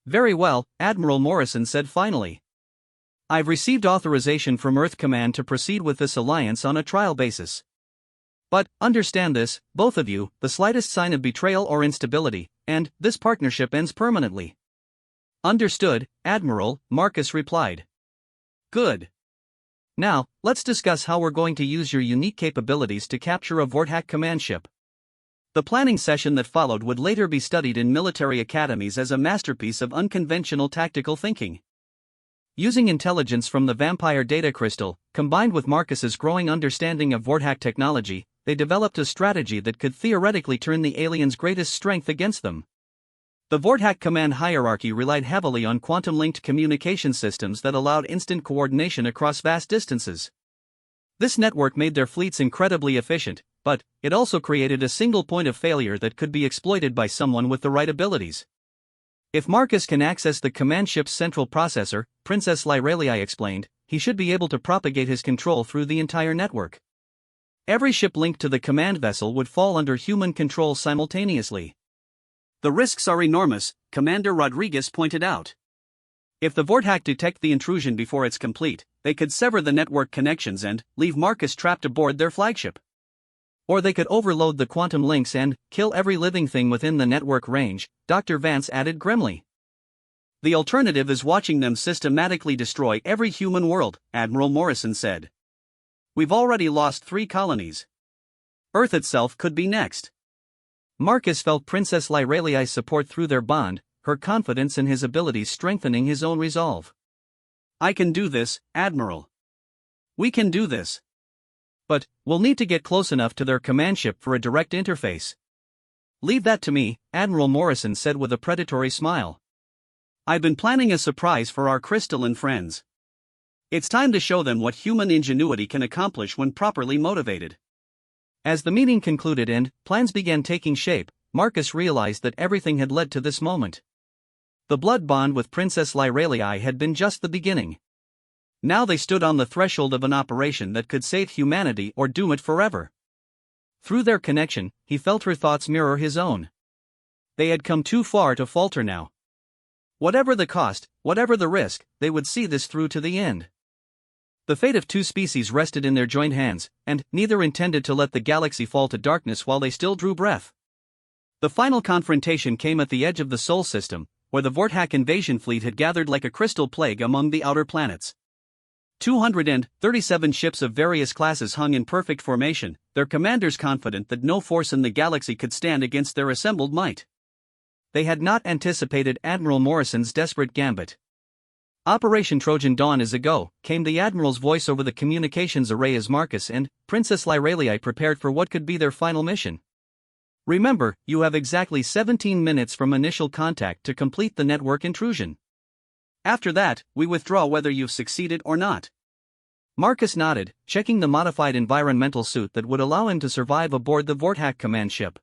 Very well, Admiral Morrison said finally. I've received authorization from Earth Command to proceed with this alliance on a trial basis. But, understand this, both of you, the slightest sign of betrayal or instability, and this partnership ends permanently. Understood, Admiral, Marcus replied. Good. Now, let's discuss how we're going to use your unique capabilities to capture a Vortak command ship. The planning session that followed would later be studied in military academies as a masterpiece of unconventional tactical thinking. Using intelligence from the vampire data crystal, combined with Marcus's growing understanding of Vortak technology, they developed a strategy that could theoretically turn the aliens' greatest strength against them. The Vortak command hierarchy relied heavily on quantum-linked communication systems that allowed instant coordination across vast distances. This network made their fleets incredibly efficient, but it also created a single point of failure that could be exploited by someone with the right abilities. If Marcus can access the command ship's central processor, Princess Lyrelii explained, he should be able to propagate his control through the entire network. Every ship linked to the command vessel would fall under human control simultaneously. The risks are enormous, Commander Rodriguez pointed out. If the Vortak detect the intrusion before it's complete, they could sever the network connections and leave Marcus trapped aboard their flagship. Or they could overload the quantum links and kill every living thing within the network range, Dr. Vance added grimly. The alternative is watching them systematically destroy every human world, Admiral Morrison said. We've already lost 3 colonies. Earth itself could be next. Marcus felt Princess Lyrelii's support through their bond, her confidence in his abilities strengthening his own resolve. I can do this, Admiral. We can do this. But we'll need to get close enough to their command ship for a direct interface. Leave that to me, Admiral Morrison said with a predatory smile. I've been planning a surprise for our crystalline friends. It's time to show them what human ingenuity can accomplish when properly motivated. As the meeting concluded and plans began taking shape, Marcus realized that everything had led to this moment. The blood bond with Princess Lyrelii had been just the beginning. Now they stood on the threshold of an operation that could save humanity or doom it forever. Through their connection, he felt her thoughts mirror his own. They had come too far to falter now. Whatever the cost, whatever the risk, they would see this through to the end. The fate of 2 species rested in their joint hands, and neither intended to let the galaxy fall to darkness while they still drew breath. The final confrontation came at the edge of the Sol system, where the Vortak invasion fleet had gathered like a crystal plague among the outer planets. 237 ships of various classes hung in perfect formation, their commanders confident that no force in the galaxy could stand against their assembled might. They had not anticipated Admiral Morrison's desperate gambit. Operation Trojan Dawn is a go, came the Admiral's voice over the communications array as Marcus and Princess Lyrelii prepared for what could be their final mission. Remember, you have exactly 17 minutes from initial contact to complete the network intrusion. After that, we withdraw whether you've succeeded or not. Marcus nodded, checking the modified environmental suit that would allow him to survive aboard the Vortak command ship.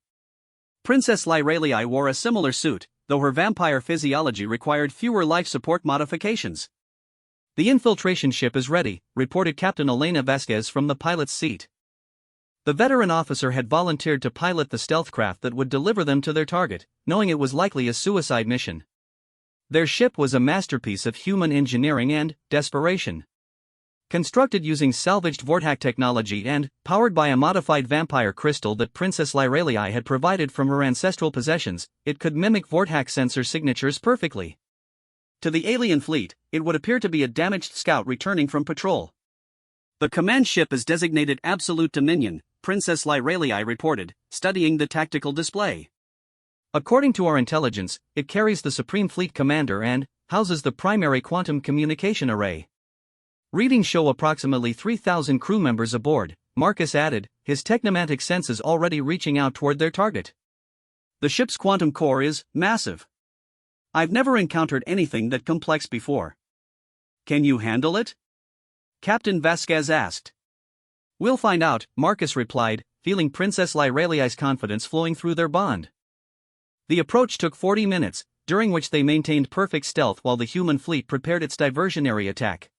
Princess Lyrelii wore a similar suit, though her vampire physiology required fewer life support modifications. The infiltration ship is ready, reported Captain Elena Vasquez from the pilot's seat. The veteran officer had volunteered to pilot the stealth craft that would deliver them to their target, knowing it was likely a suicide mission. Their ship was a masterpiece of human engineering and desperation. Constructed using salvaged Vortak technology and powered by a modified vampire crystal that Princess Lyrelii had provided from her ancestral possessions, it could mimic Vortak sensor signatures perfectly. To the alien fleet, it would appear to be a damaged scout returning from patrol. The command ship is designated Absolute Dominion, Princess Lyrelii reported, studying the tactical display. According to our intelligence, it carries the Supreme Fleet Commander and houses the primary quantum communication array. Readings show approximately 3,000 crew members aboard, Marcus added, his technomantic senses already reaching out toward their target. The ship's quantum core is massive. I've never encountered anything that complex before. Can you handle it? Captain Vasquez asked. We'll find out, Marcus replied, feeling Princess Lyreliai's confidence flowing through their bond. The approach took 40 minutes, during which they maintained perfect stealth while the human fleet prepared its diversionary attack.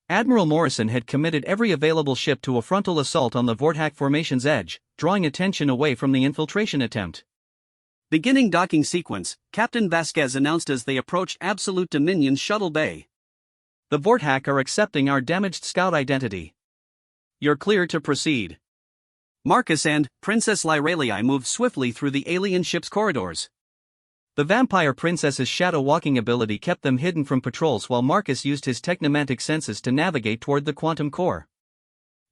Admiral Morrison had committed every available ship to a frontal assault on the Vortak formation's edge, drawing attention away from the infiltration attempt. Beginning docking sequence, Captain Vasquez announced as they approached Absolute Dominion's shuttle bay. The Vortak are accepting our damaged scout identity. You're clear to proceed. Marcus and Princess Lyreliai moved swiftly through the alien ship's corridors. The vampire princess's shadow-walking ability kept them hidden from patrols while Marcus used his technomantic senses to navigate toward the quantum core.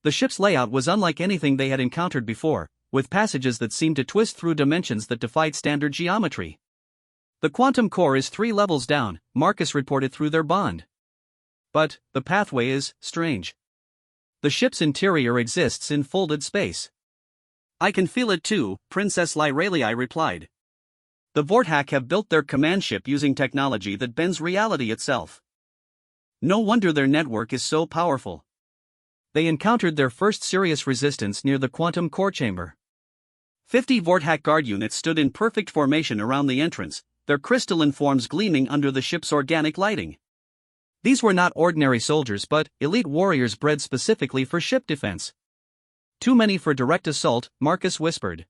The ship's layout was unlike anything they had encountered before, with passages that seemed to twist through dimensions that defied standard geometry. The quantum core is 3 levels down, Marcus reported through their bond. But the pathway is strange. The ship's interior exists in folded space. I can feel it too, Princess Lyreliai replied. The Vortak have built their command ship using technology that bends reality itself. No wonder their network is so powerful. They encountered their first serious resistance near the quantum core chamber. 50 Vortak guard units stood in perfect formation around the entrance, their crystalline forms gleaming under the ship's organic lighting. These were not ordinary soldiers but elite warriors bred specifically for ship defense. Too many for direct assault, Marcus whispered.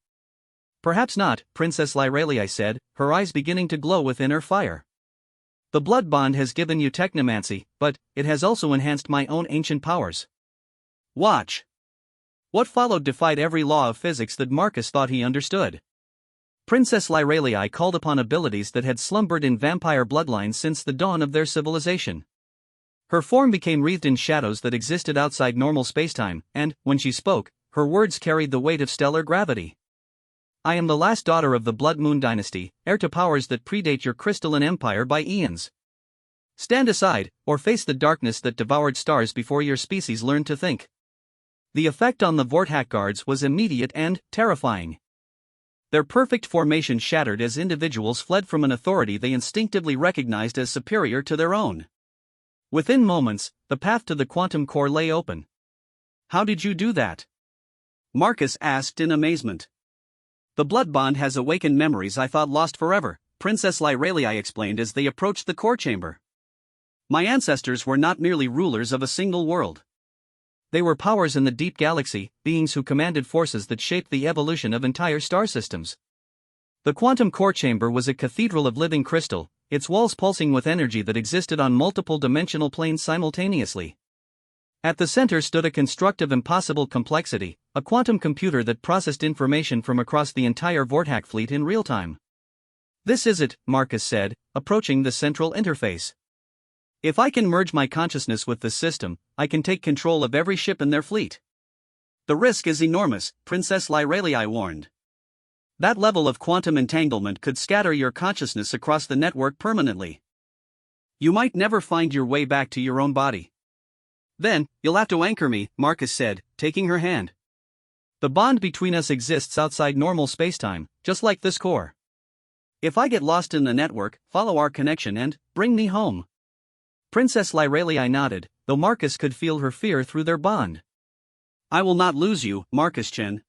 Perhaps not, Princess Lyreliai said, her eyes beginning to glow with inner fire. The blood bond has given you technomancy, but it has also enhanced my own ancient powers. Watch. What followed defied every law of physics that Marcus thought he understood. Princess Lyreliai called upon abilities that had slumbered in vampire bloodlines since the dawn of their civilization. Her form became wreathed in shadows that existed outside normal spacetime, and, when she spoke, her words carried the weight of stellar gravity. I am the last daughter of the Blood Moon dynasty, heir to powers that predate your crystalline empire by eons. Stand aside, or face the darkness that devoured stars before your species learned to think. The effect on the Vortak guards was immediate and terrifying. Their perfect formation shattered as individuals fled from an authority they instinctively recognized as superior to their own. Within moments, the path to the quantum core lay open. How did you do that? Marcus asked in amazement. The blood bond has awakened memories I thought lost forever, Princess Lyreliai explained as they approached the core chamber. My ancestors were not merely rulers of a single world. They were powers in the deep galaxy, beings who commanded forces that shaped the evolution of entire star systems. The quantum core chamber was a cathedral of living crystal, its walls pulsing with energy that existed on multiple dimensional planes simultaneously. At the center stood a construct of impossible complexity, a quantum computer that processed information from across the entire Vortak fleet in real time. This is it, Marcus said, approaching the central interface. If I can merge my consciousness with this system, I can take control of every ship in their fleet. The risk is enormous, Princess Lyreliai warned. That level of quantum entanglement could scatter your consciousness across the network permanently. You might never find your way back to your own body. Then, you'll have to anchor me, Marcus said, taking her hand. The bond between us exists outside normal spacetime, just like this core. If I get lost in the network, follow our connection and bring me home. Princess Lyreliai nodded, though Marcus could feel her fear through their bond. I will not lose you, Marcus Chen.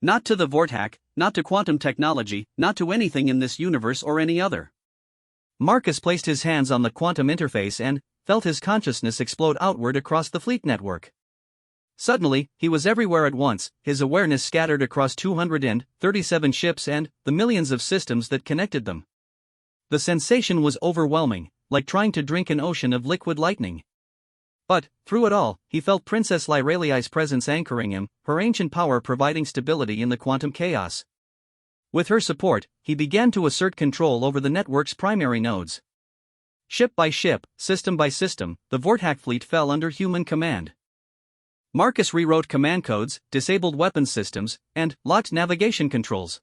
Not to the Vortak, not to quantum technology, not to anything in this universe or any other. Marcus placed his hands on the quantum interface and felt his consciousness explode outward across the fleet network. Suddenly, he was everywhere at once, his awareness scattered across 237 ships and the millions of systems that connected them. The sensation was overwhelming, like trying to drink an ocean of liquid lightning. But, through it all, he felt Princess Lyreliai's presence anchoring him, her ancient power providing stability in the quantum chaos. With her support, he began to assert control over the network's primary nodes. Ship by ship, system by system, the Vortak fleet fell under human command. Marcus rewrote command codes, disabled weapons systems, and locked navigation controls.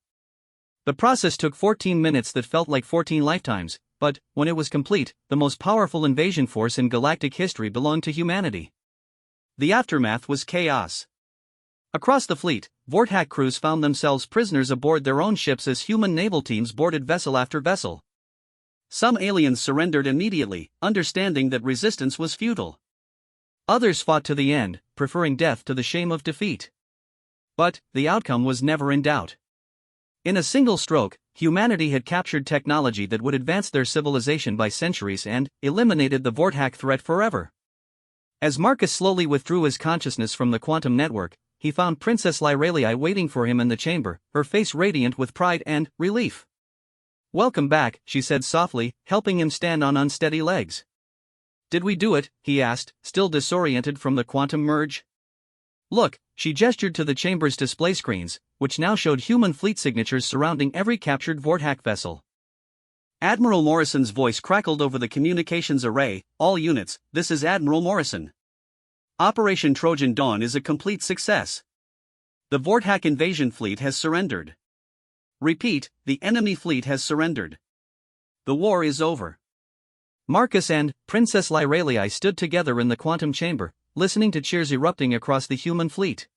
The process took 14 minutes that felt like 14 lifetimes, but, when it was complete, the most powerful invasion force in galactic history belonged to humanity. The aftermath was chaos. Across the fleet, Vortak crews found themselves prisoners aboard their own ships as human naval teams boarded vessel after vessel. Some aliens surrendered immediately, understanding that resistance was futile. Others fought to the end, preferring death to the shame of defeat. But the outcome was never in doubt. In a single stroke, humanity had captured technology that would advance their civilization by centuries and eliminated the Vorthack threat forever. As Marcus slowly withdrew his consciousness from the quantum network, he found Princess Lyralii waiting for him in the chamber, her face radiant with pride and relief. "Welcome back," she said softly, helping him stand on unsteady legs. "Did we do it?" he asked, still disoriented from the quantum merge. "Look," she gestured to the chamber's display screens, which now showed human fleet signatures surrounding every captured Vorthack vessel. Admiral Morrison's voice crackled over the communications array. "All units, this is Admiral Morrison. Operation Trojan Dawn is a complete success. The Vorthack invasion fleet has surrendered. Repeat, the enemy fleet has surrendered. The war is over." Marcus and Princess Lyralii stood together in the quantum chamber, listening to cheers erupting across the human fleet.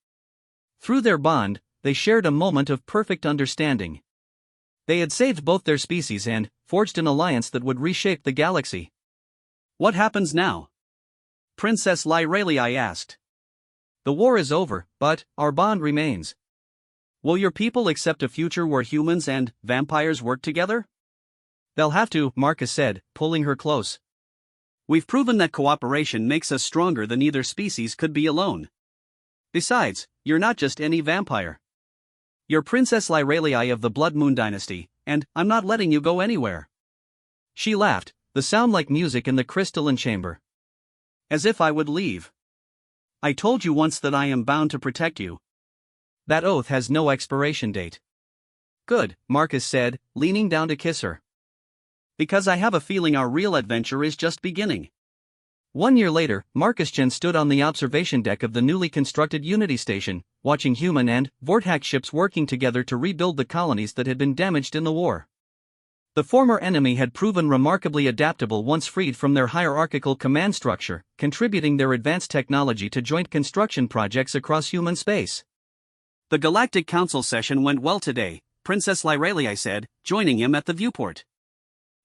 Through their bond, they shared a moment of perfect understanding. They had saved both their species and forged an alliance that would reshape the galaxy. "What happens now?" Princess Lyralii asked. "The war is over, but our bond remains. Will your people accept a future where humans and vampires work together?" "They'll have to," Marcus said, pulling her close. "We've proven that cooperation makes us stronger than either species could be alone. Besides, you're not just any vampire. You're Princess Lyralii of the Blood Moon Dynasty, and I'm not letting you go anywhere." She laughed, the sound like music in the crystalline chamber. "As if I would leave. I told you once that I am bound to protect you. That oath has no expiration date." "Good," Marcus said, leaning down to kiss her. "Because I have a feeling our real adventure is just beginning." 1 year later, Marcus Chen stood on the observation deck of the newly constructed Unity Station, watching human and Vorthack ships working together to rebuild the colonies that had been damaged in the war. The former enemy had proven remarkably adaptable once freed from their hierarchical command structure, contributing their advanced technology to joint construction projects across human space. "The Galactic Council session went well today," Princess Lyralii said, joining him at the viewport.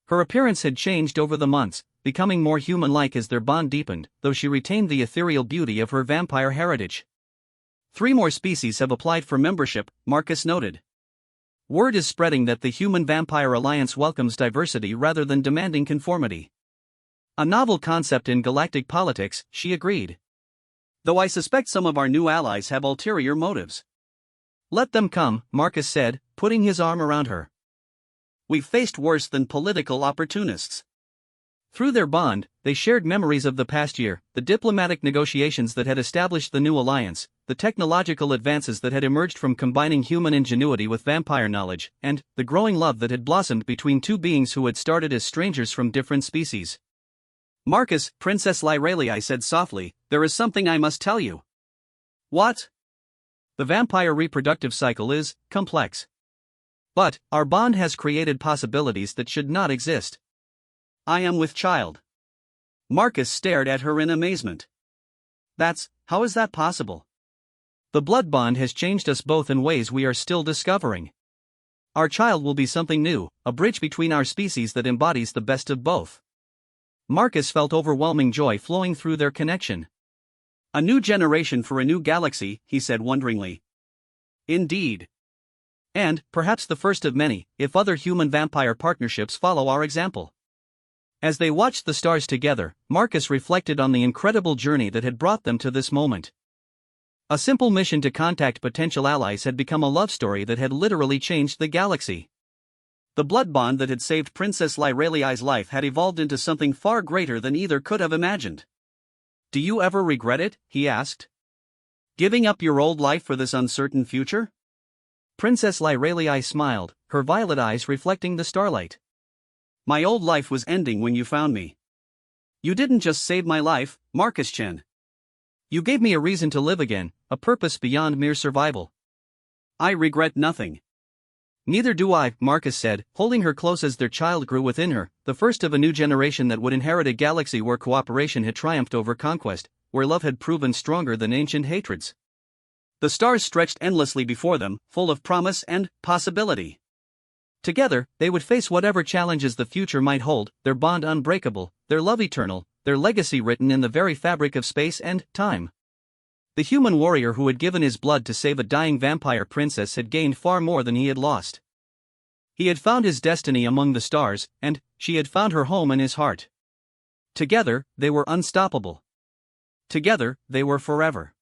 Her appearance had changed over the months, becoming more human-like as their bond deepened, though she retained the ethereal beauty of her vampire heritage. 3 more species have applied for membership," Marcus noted. "Word is spreading that the Human-Vampire Alliance welcomes diversity rather than demanding conformity. A novel concept in galactic politics," she agreed. "Though I suspect some of our new allies have ulterior motives." "Let them come," Marcus said, putting his arm around her. "We've faced worse than political opportunists." Through their bond, they shared memories of the past year, the diplomatic negotiations that had established the new alliance, the technological advances that had emerged from combining human ingenuity with vampire knowledge, and the growing love that had blossomed between 2 beings who had started as strangers from different species. "Marcus," Princess Lyralii said softly, "there is something I must tell you." "What?" "The vampire reproductive cycle is complex. But our bond has created possibilities that should not exist." "I am with child." Marcus stared at her in amazement. How is that possible?" "The blood bond has changed us both in ways we are still discovering. Our child will be something new, a bridge between our species that embodies the best of both." Marcus felt overwhelming joy flowing through their connection. "A new generation for a new galaxy," he said wonderingly. "Indeed. And perhaps the first of many, if other human-vampire partnerships follow our example." As they watched the stars together, Marcus reflected on the incredible journey that had brought them to this moment. A simple mission to contact potential allies had become a love story that had literally changed the galaxy. The blood bond that had saved Princess Lyralii's life had evolved into something far greater than either could have imagined. "Do you ever regret it?" he asked. "Giving up your old life for this uncertain future?" Princess Lyralii smiled, her violet eyes reflecting the starlight. "My old life was ending when you found me. You didn't just save my life, Marcus Chen. You gave me a reason to live again, a purpose beyond mere survival." "I regret nothing." "Neither do I," Marcus said, holding her close as their child grew within her, the first of a new generation that would inherit a galaxy where cooperation had triumphed over conquest, where love had proven stronger than ancient hatreds. The stars stretched endlessly before them, full of promise and possibility. Together, they would face whatever challenges the future might hold, their bond unbreakable, their love eternal, their legacy written in the very fabric of space and time. The human warrior who had given his blood to save a dying vampire princess had gained far more than he had lost. He had found his destiny among the stars, and she had found her home in his heart. Together, they were unstoppable. Together, they were forever.